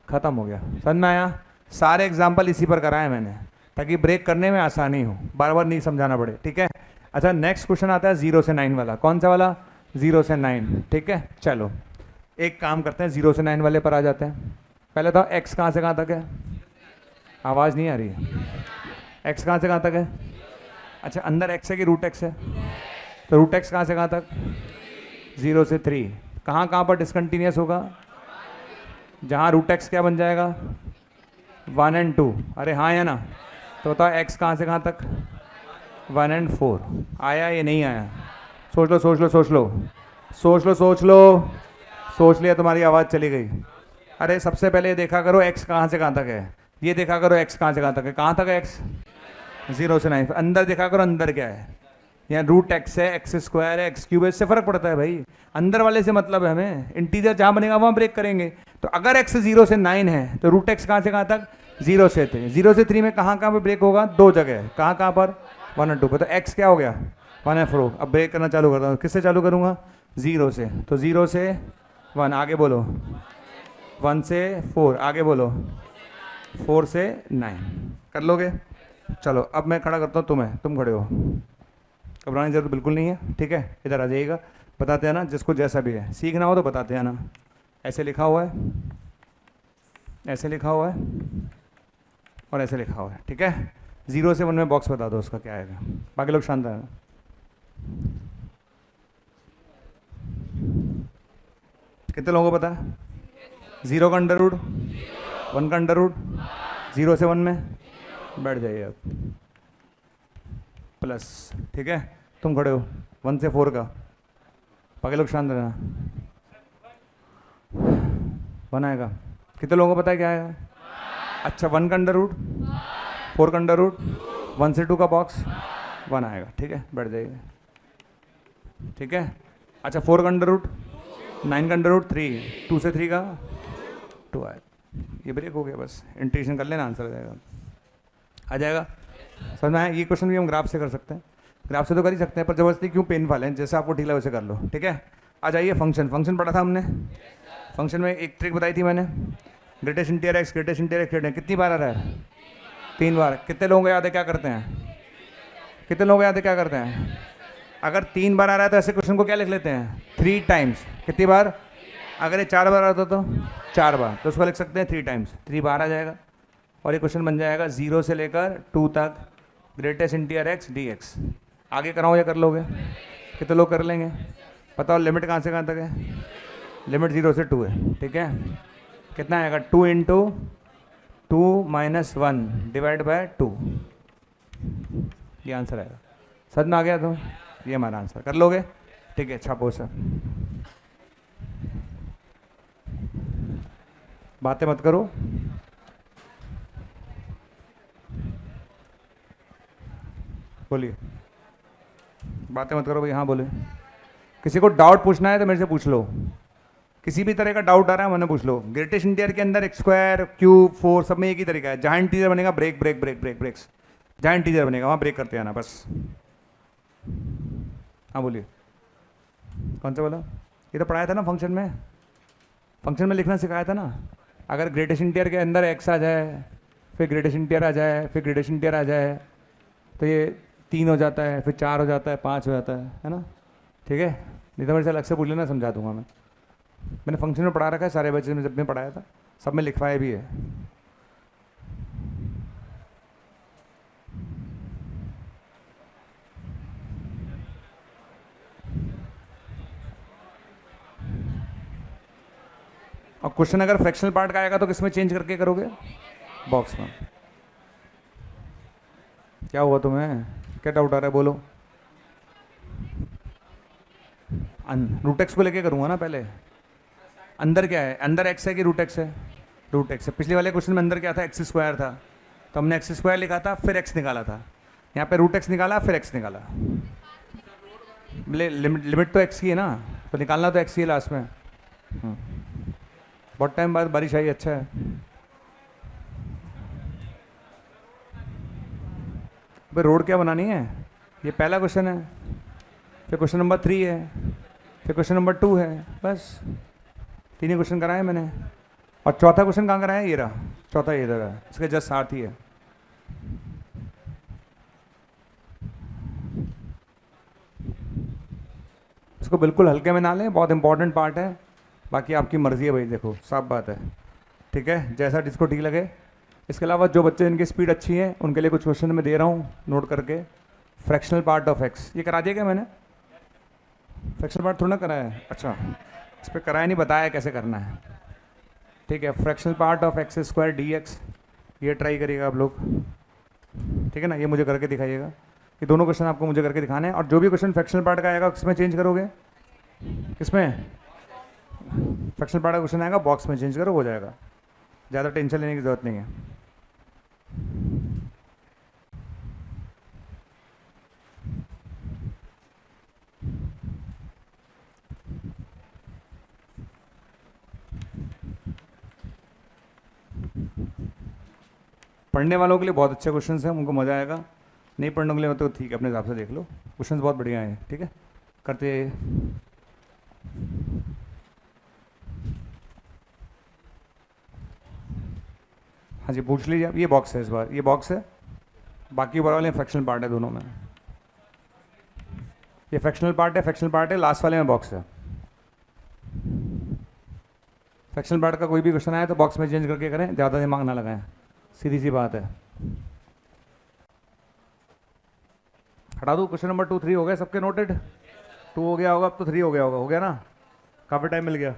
खत्म हो गया। समझ में आया? सारे एग्जाम्पल इसी पर कराए मैंने, ताकि ब्रेक करने में आसानी हो, बार बार नहीं समझाना पड़े, ठीक है। अच्छा नेक्स्ट क्वेश्चन आता है 0 से 9 वाला। कौन सा वाला? 0 से 9, ठीक है। चलो एक काम करते हैं, 0 से 9 वाले पर आ जाते हैं। पहले तो x कहाँ से कहाँ तक है? आवाज़ नहीं आ रही है। x कहाँ से कहाँ तक है? अच्छा अंदर x है कि √x है? तो √x कहाँ से कहाँ तक? 0 से 3। कहाँ कहाँ पर डिसकंटिन्यूस होगा? जहाँ √x क्या बन जाएगा? 1 और 2। अरे हाँ या ना? तो बताओ x कहाँ से कहाँ तक? 1 और 4। आया ये नहीं आया? सोच लो सोच लो सोच लो सोच लो सोच लो, सोच लिया, तुम्हारी आवाज़ चली गई। अरे सबसे पहले देखा करो x कहाँ से कहाँ तक है, ये देखा करो x कहाँ से कहाँ तक है। कहाँ तक है x? 0 से 9। अंदर देखा करो अंदर क्या है। यहाँ √x है, एक्स स्क्वायर है, x³ है, इससे फर्क पड़ता है भाई। अंदर वाले से मतलब है हमें। इंटीजर जहाँ बनेगा वहाँ ब्रेक करेंगे। तो अगर x 0 से 9 है तो √x कहाँ से कहाँ तक? 0 से 3। 0 से 3 में कहाँ कहाँ पे ब्रेक होगा? 2 जगह। कहाँ कहाँ पर? 1 और 2 पर। तो x क्या हो गया? 1 और 4। अब ब्रेक करना चालू करता हूँ। किससे चालू करूँगा? 0 से। तो 0 से 1, आगे बोलो। 1 से 4, आगे बोलो। 4 से 9। कर लोगे? चलो अब मैं खड़ा करता हूँ तुम्हें, तुम खड़े हो। घबराने की जरूरत बिल्कुल नहीं है, ठीक है। इधर आ जाइएगा। बताते हैं ना, जिसको जैसा भी है सीखना हो तो बताते हैं ना। ऐसे लिखा हुआ है, ऐसे लिखा हुआ है और ऐसे लिखा हुआ है, ठीक है। 0 से 1 में बॉक्स बता दो उसका क्या आएगा। बाकी लोग शांत है। कितने लोगों को पता है? 0 का अंडर रूट, 1 का अंडर रूट, 0 से 1 में बैठ जाइए आप, प्लस, ठीक है। तुम खड़े हो। 1 से 4 का, बाकी लोग शांत रहना। 1 आएगा। कितने लोगों को पता है क्या आएगा? अच्छा 1 का अंडर रूट, 4 का अंडर रूट, 1 से 2 का बॉक्स, 1 आएगा, ठीक है। बैठ जाइए, ठीक है। अच्छा 4 का अंडर रूट, 9 का अंडर रूट, 3, 2 से 3 का 2 आएगा। ये ब्रेक हो गया, बस इंटीग्रेशन कर लेना, आंसर आ जाएगा। आ जाएगा समझ में आया? ये क्वेश्चन भी हम ग्राफ से कर सकते हैं। ग्राफ से तो कर ही सकते हैं, पर जबरदस्ती क्यों पेन वाले हैं, जैसे आपको ठीक है वैसे कर लो, ठीक है। आ जाइए। फंक्शन पढ़ा था हमने। फंक्शन में एक ट्रिक बताई थी मैंने। Greatest interior x, greatest interior x कितनी बार आ रहा है? 3 बार। कितने लोगों को याद है क्या करते हैं? कितने लोगों को याद है क्या करते हैं? अगर 3 बार आ रहा है तो ऐसे क्वेश्चन को क्या लिख लेते हैं? 3 टाइम्स। कितनी बार? अगर ये 4 बार आता तो 4 बार, तो उसको लिख सकते हैं 3 टाइम्स। 3 बार आ जाएगा और ये क्वेश्चन बन जाएगा 0 से लेकर 2 तक greatest interior x D x. आगे कराओ या कर लोगे? कितने लोग कर लेंगे? बताओ लिमिट कहाँ से कहाँ तक है? लिमिट 0 से 2 है, ठीक है। कितना आएगा? 2 इंटू 2 माइनस 1 डिवाइड बाय 2, ये आंसर आएगा। समझ में आ गया तुम्हें? ये हमारा आंसर। कर लोगे? ठीक है, छापो सर। बातें मत करो। बोलिए, बातें मत करो भाई। हाँ बोले। किसी को डाउट पूछना है तो मेरे से पूछ लो। किसी भी तरह का डाउट आ रहा है मैंने पूछ लो। ग्रेटेस्ट इंटीरियर के अंदर एक्स स्क्वायर, क्यूब, 4 सब में एक ही तरीका है। जहाँ इंटीरियर बनेगा break break break break breaks, जहाँ इंटीरियर बनेगा वहाँ ब्रेक करते आना बस। हाँ बोलिए, कौन सा बोला? ये तो पढ़ाया था ना फंक्शन में। फंक्शन में लिखना सिखाया था ना। अगर ग्रेटेस्ट इंटीरियर के अंदर एक्स आ जाए, फिर ग्रेटेस्ट इंटीरियर आ जाए, फिर ग्रेटेस्ट इंटीरियर आ जाए, तो ये 3 हो जाता है, फिर 4 हो जाता है, 5 हो जाता है ना? ठीक है, नहीं तो मेरे से अलग से पूछ लेना, समझा दूंगा मैं। मैंने फंक्शन में पढ़ा रखा है, सारे बच्चे में जब भी पढ़ाया था सब में लिखवाया भी है। और क्वेश्चन अगर फ्रैक्शनल पार्ट का आएगा तो किसमें चेंज करके करोगे? बॉक्स में। क्या हुआ तुम्हें? क्या डाउट आ रहा है? बोलो। रूट एक्स को लेके करूँगा ना पहले। अंदर क्या है? अंदर एक्स है कि रूट एक्स है? रूट एक्स है। पिछले वाले क्वेश्चन में अंदर क्या था? एक्स स्क्वायर था, तो हमने एक्स स्क्वायर लिखा था, फिर एक्स निकाला था। यहाँ पे रूट एक्स निकाला, फिर एक्स निकाला। लिमिट तो एक्स की है ना, तो निकालना तो एक्स ही है लास्ट में। बहुत टाइम बाद बारिश आई, अच्छा है। भाई रोड क्या बनानी है? ये पहला क्वेश्चन है, फिर क्वेश्चन नंबर 3 है, फिर क्वेश्चन नंबर 2 है, बस 3 ही क्वेश्चन कराए मैंने। और चौथा क्वेश्चन कहाँ कराया? ये रहा चौथा, ये इधर है, इसके जस्ट साथ ही है। इसको बिल्कुल हल्के में ना लें, बहुत इंपॉर्टेंट पार्ट है। बाकी आपकी मर्जी है भाई, देखो साफ बात है, ठीक है, जैसा जिसको ठीक लगे। इसके अलावा जो बच्चे इनकी स्पीड अच्छी है उनके लिए कुछ क्वेश्चन मैं दे रहा हूँ नोट करके। फ्रैक्शनल पार्ट ऑफ एक्स, ये करा दिया क्या मैंने? फ्रैक्शनल पार्ट थोड़ा ना कराया है। अच्छा, इस पर कराया नहीं, बताया कैसे करना है, ठीक है। Fractional part of x square D x, ये ट्राई करिएगा आप लोग, ठीक है ना। ये मुझे करके दिखाइएगा। ये दोनों क्वेश्चन आपको मुझे करके दिखाने हैं। और जो भी क्वेश्चन फ्रैक्शनल पार्ट का आएगा किसमें चेंज करोगे? किसमें? फ्रैक्शनल पार्ट का क्वेश्चन आएगा बॉक्स में चेंज करो, हो जाएगा। ज़्यादा टेंशन लेने की ज़रूरत नहीं है। पढ़ने वालों के लिए बहुत अच्छे क्वेश्चन हैं, उनको मज़ा आएगा। नहीं पढ़ने के लिए तो ठीक है, अपने हिसाब से देख लो। क्वेश्चन बहुत बढ़िया हैं, ठीक है, करते। हाँ जी, पूछ लीजिए आप। ये बॉक्स है, इस बार ये बॉक्स है, बाकी ऊपर वाले फ्रैक्शनल पार्ट है दोनों में। ये फ्रैक्शनल पार्ट है, फ्रैक्शनल पार्ट है, लास्ट वाले में बॉक्स है। फ्रैक्शनल पार्ट का कोई भी क्वेश्चन आया तो बॉक्स में चेंज करके करें, ज़्यादा दिमाग ना लगाएं, सीधी सी बात है। हटा दूँ? क्वेश्चन नंबर 2 3 हो गए सबके नोटेड? 2 हो गया होगा, अब तो 3 हो गया होगा। हो गया ना? काफ़ी टाइम मिल गया।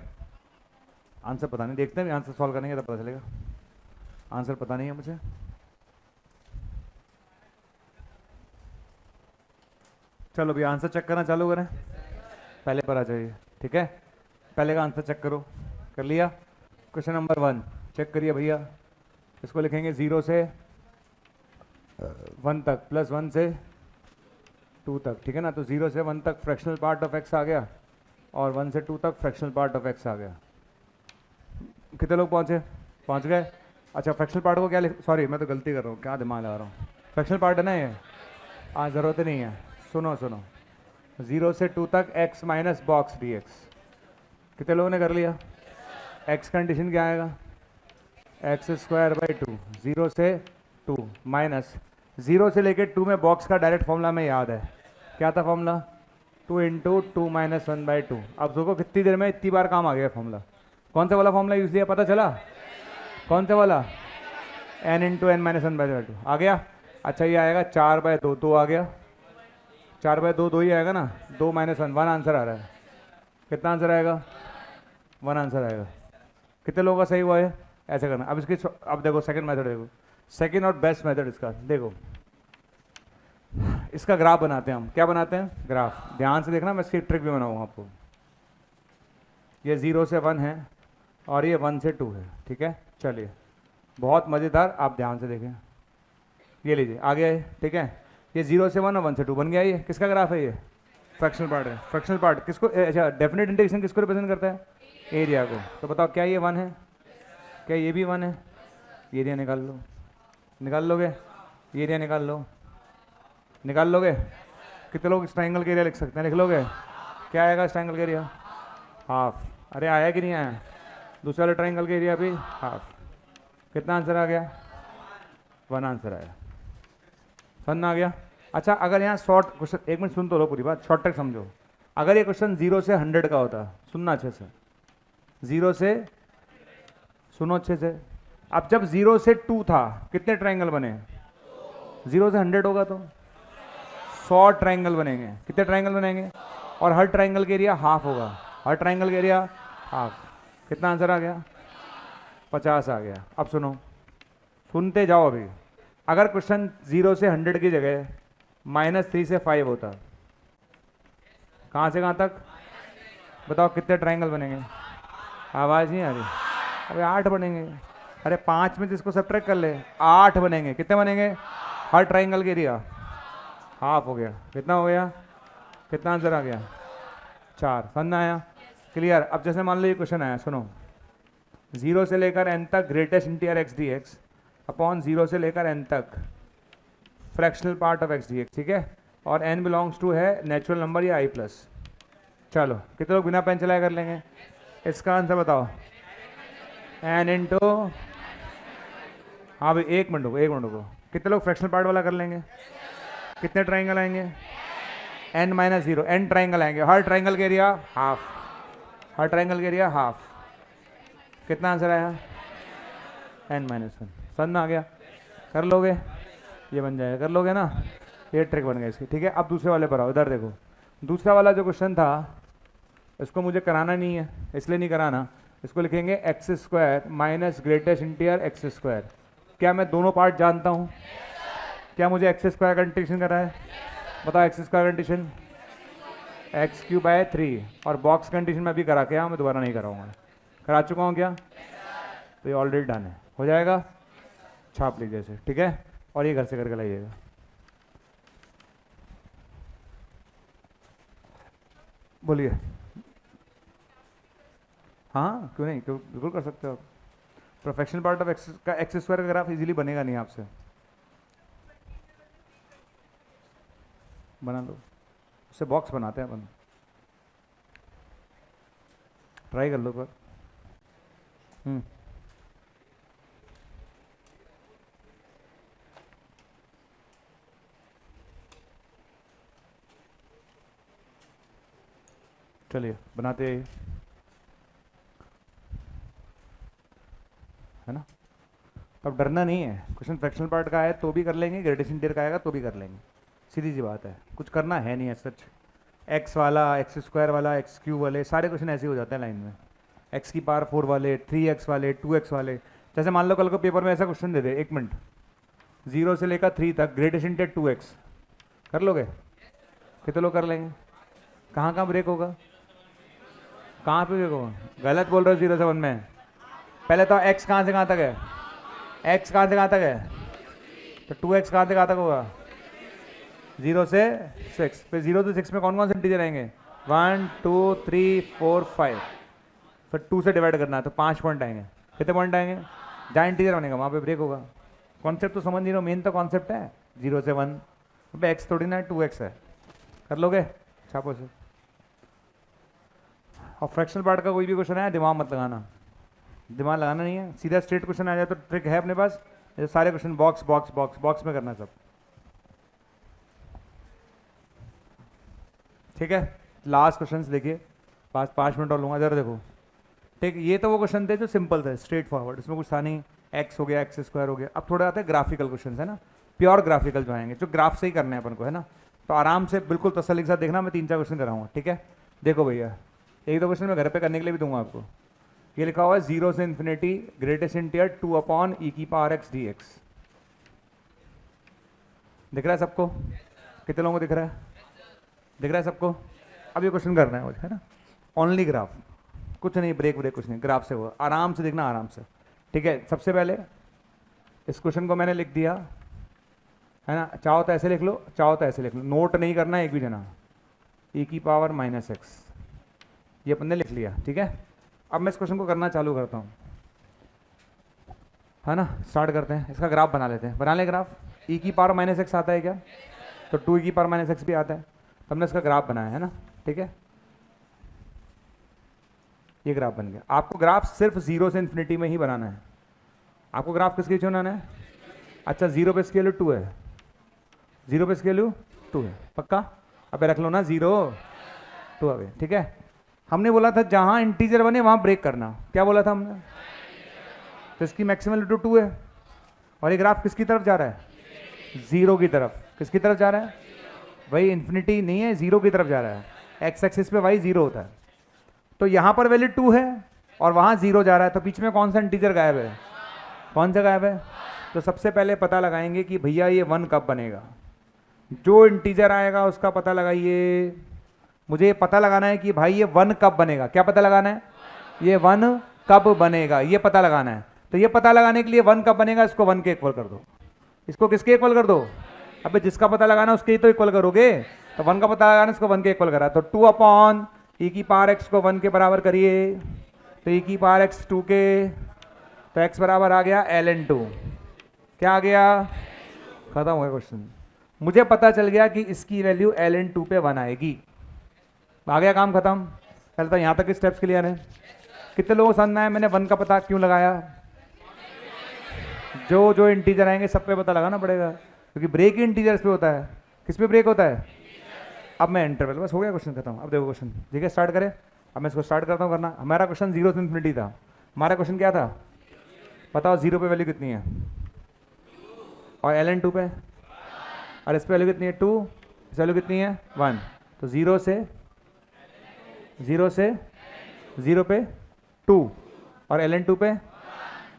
आंसर पता नहीं, देखते हैं आंसर सॉल्व करेंगे तब पता चलेगा। आंसर पता नहीं है मुझे। चलो भैया आंसर चेक करना चालू करें, पहले पर आ जाइए, ठीक है। पहले का आंसर चेक करो। कर लिया? क्वेश्चन नंबर 1 चेक करिए भैया। इसको लिखेंगे 0 से 1 तक, प्लस 1 से 2 तक, ठीक है ना। तो 0 से 1 तक फ्रैक्शनल पार्ट ऑफ एक्स आ गया, और 1 से 2 तक फ्रैक्शनल पार्ट ऑफ एक्स आ गया। कितने लोग पहुँचे? पहुँच गए। अच्छा, फ्रैक्शनल पार्ट को क्या सॉरी मैं तो गलती कर रहा हूँ, क्या दिमाग लगा रहा हूँ। फ्रैक्शनल पार्ट है ना ये? हाँ, ज़रूरत नहीं है। सुनो सुनो, 0 से 2 तक x minus box D x. कितने लोगों ने कर लिया? x कंडीशन क्या आएगा? एक्स स्क्वायर बाई टू, 0 से 2 माइनस 0 से लेके 2 में बॉक्स का डायरेक्ट फॉर्मूला में याद है, क्या था फॉर्मूला? 2 into 2 minus 1/2। अब देखो कितनी देर में इतनी बार काम आ गया फॉर्मूला। कौन सा वाला फॉर्मूला यूज किया पता चला? कौन सा वाला? n इंटू एन माइनस 1/2 आ गया। अच्छा ये आएगा 4/2, 2 आ गया, 4/2 2 ही आएगा ना, 2 माइनस 1, 1 आंसर आ रहा है। कितना आंसर आएगा? 1 आंसर आएगा। कितने लोगों का सही हुआ है? ऐसे करना। अब इसकी अब देखो सेकंड मेथड देखो, सेकंड और बेस्ट मेथड इसका देखो। इसका ग्राफ बनाते हैं हम। क्या बनाते हैं? ग्राफ। ध्यान से देखना, मैं इसकी ट्रिक भी बनाऊंगा आपको। ये 0 से 1 है और ये 1 से 2 है, ठीक है। चलिए बहुत मज़ेदार, आप ध्यान से देखें। ये लीजिए आ गया है, ठीक है। ये 0 से 1 और 1 से 2 बन गया। ये किसका ग्राफ है? ये फ्रैक्शनल पार्ट है। फ्रैक्शनल पार्ट किसको, अच्छा डेफिनेट इंटीग्रेशन किसको रिप्रेजेंट करता है? एरिया को। तो बताओ क्या ये 1 है? क्या ये भी 1 है? ये एरिया निकाल लो, निकाल लोगे? ये एरिया निकाल लो, निकाल लोगे? कितने लोग इस ट्रायंगल का एरिया लिख सकते हैं? लिख लोगे? क्या आएगा इस ट्रायंगल का एरिया? हाफ। अरे आया कि नहीं आया? दूसरे वाले ट्रायंगल का एरिया भी हाफ। कितना आंसर आ गया? 1 आंसर आया। समझ आ गया? अच्छा अगर यहाँ शॉर्ट क्वेश्चन, एक मिनट सुन तो लो पूरी बात, शॉर्ट ट्रिक समझो। अगर ये क्वेश्चन 0 से 100 का होता, सुनना अच्छे से, 0 से, सुनो अच्छे से। अब जब 0 से 2 था कितने ट्रायंगल बने? 0 से 100 होगा तो 100 ट्रायंगल बनेंगे। कितने ट्रायंगल बनेंगे? और हर ट्रायंगल के एरिया हाफ होगा, हर ट्रायंगल के एरिया हाफ। कितना आंसर आ गया? 50 आ गया। अब सुनो, सुनते जाओ अभी। अगर क्वेश्चन 0 से 100 की जगह -3 से 5 होता, कहाँ से कहाँ तक बताओ कितने ट्रायंगल बनेंगे? आवाज़ नहीं आ रही? अबे 8 बनेंगे। अरे 5 में जिसको सब्ट्रैक्ट कर ले, 8 बनेंगे। कितने बनेंगे? हर ट्रायंगल के एरिया हाफ हो गया। कितना हो गया? कितना आंसर आ गया? 4। समझ आया? क्लियर? अब जैसे मान लो ये क्वेश्चन आया, सुनो, 0 से लेकर n तक greatest interior x D x upon 0 से लेकर n तक fractional part of x D x, ठीक है। और n बिलोंग्स टू है नेचुरल नंबर या i प्लस। चलो कितने लोग बिना पेन चलाए कर लेंगे? इसका आंसर बताओ। n इंटू, हाँ भाई एक मिनट को कितने लोग फ्रैक्शनल पार्ट वाला कर लेंगे? कितने ट्राइंगल आएंगे? n माइनस 0, n ट्राइंगल आएंगे। हर ट्राइंगल के एरिया हाफ, हर ट्राइंगल के एरिया हाफ। कितना आंसर आया? n minus 1। समझ आ गया? कर लोगे? ये बन जाएगा, कर लोगे ना? ये ट्रिक बन गई इसकी, ठीक है। अब दूसरे वाले पर आओ। इधर देखो, दूसरा वाला जो क्वेश्चन था इसको मुझे कराना नहीं है, इसलिए नहीं कराना। इसको लिखेंगे x square minus greatest interior x square. क्या मैं दोनों पार्ट जानता हूँ? क्या मुझे एक्स स्क्वायर का इंटीग्रेशन करा है? बताओ x square condition x cube by 3, और बॉक्स कंडीशन में अभी करा के, मैं दोबारा नहीं कराऊंगा। करा चुका हूँ क्या? तो ये ऑलरेडी डन है, हो जाएगा। छाप लीजिए इसे, ठीक है। और ये घर से करके लाइएगा। बोलिए। हाँ क्यों नहीं, क्यों, बिल्कुल कर सकते हो आप। प्रोफेक्शनल पार्ट ऑफ एक्स का एक्स स्क्वायर का ग्राफ इजीली बनेगा नहीं आपसे। बना लो, उससे बॉक्स बनाते हैं अपन। ट्राई कर लो पर। चलिए बनाते हैं, है ना। अब डरना नहीं है, क्वेश्चन फ्रैक्शनल पार्ट का है तो भी कर लेंगे, ग्रेडेशन इंटीरियर का आएगा तो भी कर लेंगे। सीधी सी बात है, कुछ करना है नहीं है सच। एक्स वाला, एक्स स्क्वायर वाला, एक्स क्यूब वाले सारे क्वेश्चन ऐसे हो जाते हैं लाइन में। एक्स की पावर 4 वाले, 3x वाले, 2x वाले। जैसे मान लो कल को पेपर में ऐसा क्वेश्चन दे दे, 1 मिनट, 0 से लेकर 3 तक ग्रेडेशन इंटीरियर 2x, कर लोगे? कितने लोग कर लेंगे? कहाँ कहाँ ब्रेक होगा? कहाँ पे ब्रेक होगा? गलत बोल रहे हो। 0 से 1 में पहले तो x कहाँ से कहाँ तक है? x कहाँ से कहाँ तक है? तो 2x कहाँ से कहाँ तक होगा? 0 से 6। फिर 0 से 6 में कौन कौन से इंटीजर आएंगे? 1 2 3 4 5। फिर 2 से डिवाइड करना है तो 5 पॉइंट आएंगे। कितने पॉइंट आएंगे? जहाँ इंटीजर बनेगा वहाँ पे ब्रेक होगा। कॉन्सेप्ट तो समझ नहीं रहे, मेन तो कॉन्सेप्ट है 0 से 1। पे x थोड़ी ना 2x है। कर लोगे? छापो से। और फ्रैक्शनल पार्ट का कोई भी क्वेश्चन है दिमाग मत लगाना, दिमाग लगाना नहीं है, सीधा स्ट्रेट क्वेश्चन आ जाए तो ट्रिक है अपने पास। ये सारे question box box box box में करना है सब, ठीक है। लास्ट क्वेश्चन देखिए, 5 मिनट और लूंगा, जरा देखो, ठीक। ये तो वो क्वेश्चन थे जो सिंपल थे, स्ट्रेट फॉरवर्ड, इसमें कुछ था नहीं, एक्स हो गया, एक्स स्क्वायर हो गया। अब थोड़े आते हैं ग्राफिकल क्वेश्चन, है ना, प्योर ग्राफिकल जो आएंगे, जो ग्राफ से ही करने हैं अपन को, है ना। तो आराम से बिल्कुल तसल्ली के साथ देखना, मैं 3-4 क्वेश्चन कराऊंगा, ठीक है। देखो भैया, 1-2 क्वेश्चन मैं घर पे करने के लिए भी दूंगा आपको। ये लिखा हुआ है 0 से infinity greatest integer 2/e⁻x dx। दिख रहा है सबको? कितने लोगों को दिख रहा है? दिख रहा है सबको? अब ये क्वेश्चन करना है मुझे, है ना, ओनली ग्राफ, कुछ नहीं, ब्रेक ब्रेक कुछ नहीं, ग्राफ से हुआ, आराम से देखना, आराम से, ठीक है। सबसे पहले इस क्वेश्चन को मैंने लिख दिया, है ना, चाहो तो ऐसे लिख लो, चाहो तो ऐसे लिख लो, नोट नहीं करना एक भी जना, e⁻x, ये अपन ने लिख लिया, ठीक है। अब मैं इस क्वेश्चन को करना चालू करता हूँ, है ना, स्टार्ट करते हैं, इसका ग्राफ बना लेते हैं। बना ले ग्राफ, e⁻x आता है क्या? तो 2e⁻x भी आता है, तो हमने इसका ग्राफ बनाया है ना, ठीक है। ये ग्राफ बन गया। आपको ग्राफ सिर्फ 0 से इन्फिनिटी में ही बनाना है। आपको ग्राफ किसके बीच में बनाना है? अच्छा, 0 पे स्केल 2 है, 0 पे स्केल 2 है, पक्का? अबे रख लो ना 0 2 अबे, ठीक है। हमने बोला था जहां इंटीजर बने वहां ब्रेक करना, क्या बोला था हमने? तो इसकी मैक्सिमम वैल्यू 2 है, और ये ग्राफ किसकी तरफ जा रहा है? 0 की तरफ। किसकी तरफ जा रहा है? वही इन्फिनिटी नहीं है, 0 की तरफ जा रहा है। एक्स एक्सिस पे वाई 0 होता है, तो यहाँ पर वैल्यू 2 है और वहाँ 0 जा रहा है, तो बीच में कौन सा इंटीजर गायब है? कौन सा गायब है? तो सबसे पहले पता लगाएंगे कि भैया ये 1 कब बनेगा। जो इंटीजर आएगा उसका पता लगाइए। मुझे ये पता लगाना है कि भाई ये 1 कब बनेगा। क्या पता लगाना है? ये 1 कब बनेगा, ये पता लगाना है। तो ये पता लगाने के लिए 1 कब बनेगा, इसको 1 के इक्वल कर दो। इसको किसके इक्वल कर दो? अबे जिसका पता लगाना उसके ही तो इक्वल करोगे। तो 1 का पता लगाना, इसको 1 के इक्वल करा, तो 2/e⁻x को 1 के बराबर करिए, तो e⁻x 2 के, तो x बराबर आ गया ln2। क्या आ गया? खत्म हो गया क्वेश्चन। मुझे पता चल गया कि इसकी वैल्यू ln2 पे 1 आएगी, आ गया काम खत्म। पहले तो यहाँ तक के स्टेप्स क्लियर है। कितने लोगों को समझ में आया मैंने 1 का पता क्यों लगाया? जो जो इंटीजर आएंगे सब पे पता लगाना पड़ेगा, क्योंकि ब्रेक ही इंटीजर्स पे होता है। किस पे ब्रेक होता है? अब मैं इंटरवल, बस हो गया क्वेश्चन खत्म। अब देखो क्वेश्चन, ठीक है, स्टार्ट करें। अब मैं इसको स्टार्ट करता हूँ करना। हमारा क्वेश्चन 0 से इन्फिनिटी था। हमारा क्वेश्चन क्या था? बताओ 0 पे वैल्यू कितनी है, और ln2 पे, और इस पे वैल्यू कितनी है 2, इस वैल्यू कितनी है 1। तो 0 से 0 पे 2, और ln2 पे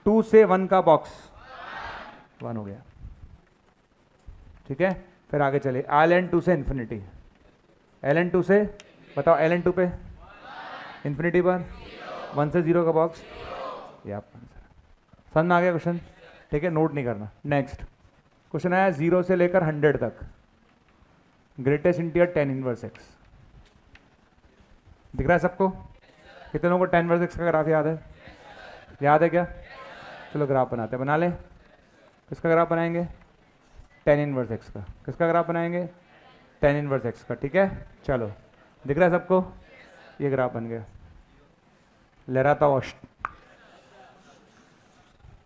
2 से 1 का बॉक्स 1 हो गया, ठीक है। फिर आगे चले, ln2 से इन्फिनिटी, ln2 से बताओ, ln2 पे इन्फिनिटी पर 1 से 0 का बॉक्स, ये आप समझ में आ गया क्वेश्चन, ठीक है। नोट नहीं करना। नेक्स्ट क्वेश्चन आया 0 से लेकर 100 तक, greatest integer tan inverse x। दिख रहा है सबको? कितने लोगों को tan इनवर्स x का ग्राफ याद है? याद है क्या? चलो ग्राफ बनाते हैं, बना लें। किसका ग्राफ बनाएंगे? tan इनवर्स x का। किसका ग्राफ बनाएंगे? tan इनवर्स x का, ठीक है। चलो, दिख रहा है सबको? ये ग्राफ बन गया। लहराता हुआ,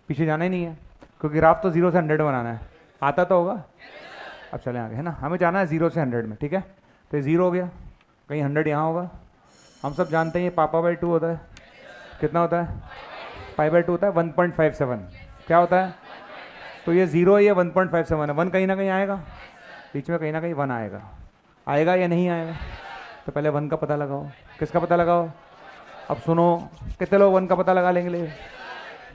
पीछे जाना ही नहीं है, क्योंकि ग्राफ तो 0 से 100 बनाना है। आता तो होगा। अब चलें आगे, है ना, हमें जाना है 0 से 100 में, ठीक है। तो ये 0 हो गया, कहीं 100 यहाँ होगा। हम सब जानते हैं ये π/2 होता है। कितना होता है? π/2 होता है 1.57। क्या होता है? तो ये 0 है, ये 1.57 है। 1 कहीं ना कहीं आएगा, बीच में कहीं ना कहीं 1 आएगा। आएगा या नहीं आएगा? तो पहले 1 का पता लगाओ। किसका पता लगाओ? अब सुनो, कितने लोग 1 का पता लगा लेंगे?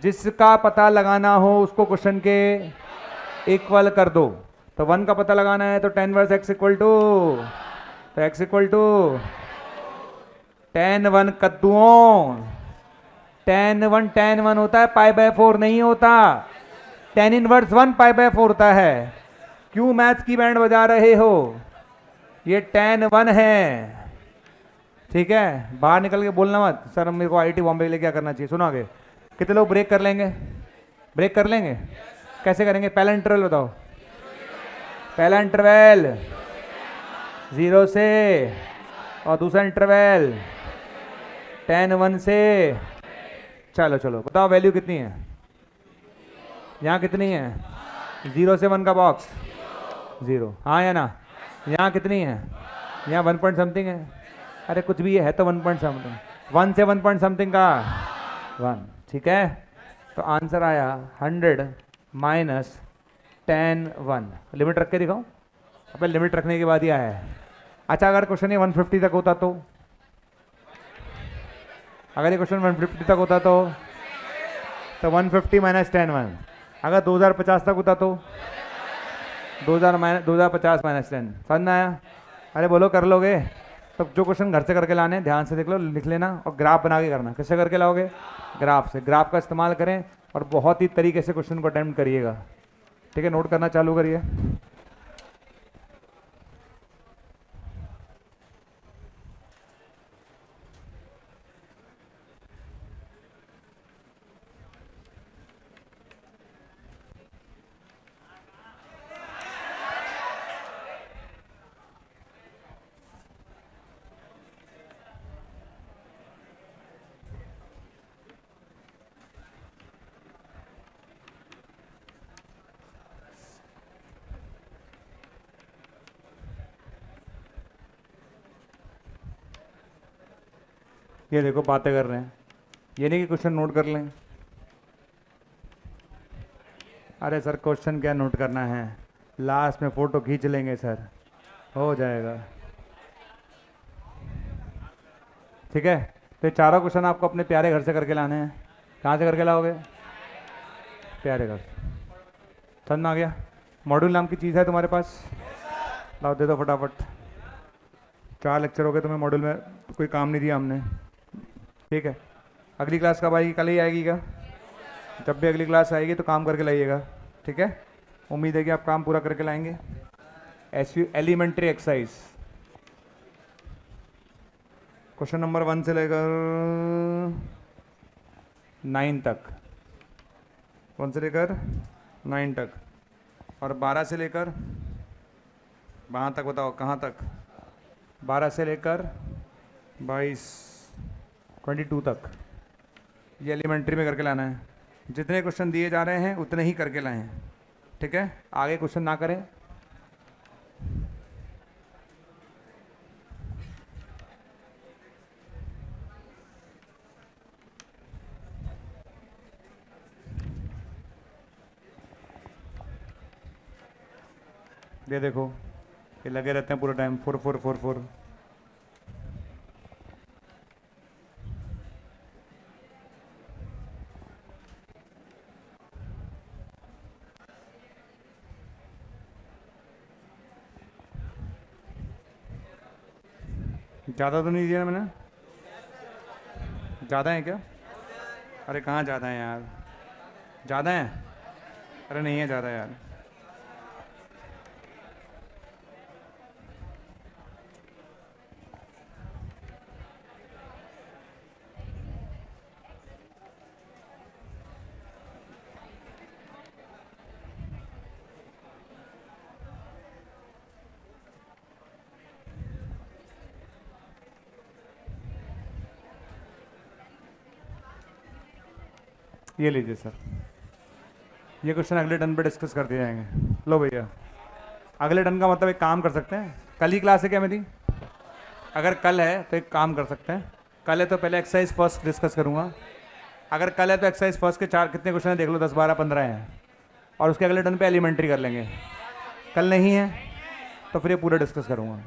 जिसका पता लगाना हो उसको क्वेश्चन के इक्वल कर दो। तो 1 का पता लगाना है, तो tan inverse x equal to, तो x इक्वल टू tan 1 कद्दुओं, tan 1 होता है, π/4 नहीं होता। tan इनवर्स 1 π/4 होता है। क्यों मैथ्स की बैंड बजा रहे हो? ये tan 1 है, ठीक है। बाहर निकल के बोलना मत, सर मेरे को IIT बॉम्बे के लिए क्या करना चाहिए। सुनो आगे, कितने लोग ब्रेक कर लेंगे? ब्रेक कर लेंगे? कैसे करेंगे? पहला इंटरवल बताओ। पहला इंटरवल 0 से, और दूसरा इंटरवल tan 1 से, चलो चलो बताओ वैल्यू कितनी है, यहाँ कितनी है, 0 से 1 का बॉक्स 0, हाँ या ना, यहाँ कितनी है, यहाँ 1 पॉइंट समथिंग है, अरे कुछ भी है तो 1 पॉइंट समथिंग, 1 से 1 पॉइंट समथिंग का 1, ठीक है। तो आंसर आया 100 माइनस 10 1। लिमिट रख के दिखाओ, अबे लिमिट रखने के बाद ही आया है। अच्छा अगर क्वेश्चन ये 150 तक होता तो, अगर ये क्वेश्चन 150 तक होता तो 150 माइनस 10 1। अगर 2050 तक होता तो 2050 माइनस 10। समझ में आया? अरे बोलो कर लोगे? तो जो क्वेश्चन घर से करके लाने ध्यान से देख लो, लिख लेना और ग्राफ बना के करना। किससे करके लाओगे? ग्राफ से। ग्राफ का इस्तेमाल करें और बहुत ही तरीके से क्वेश्चन को अटेम्प्ट करिएगा, ठीक है। नोट करना चालू करिए। ये देखो बातें कर रहे हैं, ये नहीं कि क्वेश्चन नोट कर लें। अरे सर क्वेश्चन क्या नोट करना है, लास्ट में फोटो खींच लेंगे सर, हो जाएगा, ठीक है। तो ये चारों क्वेश्चन आपको अपने प्यारे घर से करके लाने हैं। कहाँ से करके लाओगे? प्यारे घर से। समझ में आ गया? मॉड्यूल नाम की चीज़ है तुम्हारे पास, लाओ दे दो फटाफट। 4 लेक्चर हो गए, तुम्हें मॉड्यूल में कोई काम नहीं दिया हमने, ठीक है। अगली क्लास कब आएगी? कल ही आएगी क्या? जब भी अगली क्लास आएगी तो काम करके लाइएगा, ठीक है। उम्मीद है कि आप काम पूरा करके लाएंगे। एलिमेंट्री एक्सरसाइज क्वेश्चन नंबर 1 से लेकर 9 तक, 1 से लेकर 9 तक, और 12 से लेकर वहाँ तक, बताओ कहाँ तक? 12 से लेकर 22 22 तक, ये एलिमेंट्री में करके लाना है। जितने क्वेश्चन दिए जा रहे हैं उतने ही करके लाएं, ठीक है। आगे क्वेश्चन ना करें। ये देखो ये लगे रहते हैं पूरा टाइम, 4 4 4 4। ज़्यादा तो नहीं दिया मैंने? ज़्यादा है क्या? अरे कहाँ ज़्यादा है यार? ज़्यादा है? अरे नहीं है ज़्यादा यार। ये लीजिए सर, ये क्वेश्चन अगले टर्न पे डिस्कस कर दिए जाएंगे। लो भैया, अगले टर्न का मतलब एक काम कर सकते हैं, कल ही क्लास है क्या मेरी? अगर कल है तो एक काम कर सकते हैं, कल है तो पहले एक्सरसाइज फर्स्ट डिस्कस करूँगा। अगर कल है तो एक्सरसाइज फर्स्ट के 4 कितने क्वेश्चन है देख लो, 10 12 15 हैं, और उसके अगले टर्न पे एलिमेंट्री कर लेंगे। कल नहीं है तो फिर ये पूरा डिस्कस करूँगा,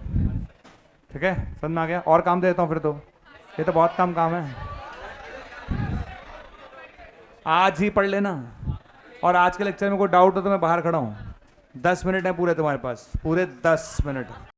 ठीक है। समझ में आ गया? और काम दे देता हूँ फिर तो, ये तो बहुत कम काम है। आज ही पढ़ लेना, और आज के लेक्चर में कोई डाउट हो तो मैं बाहर खड़ा हूँ, 10 मिनट है पूरे तुम्हारे पास, पूरे 10 मिनट।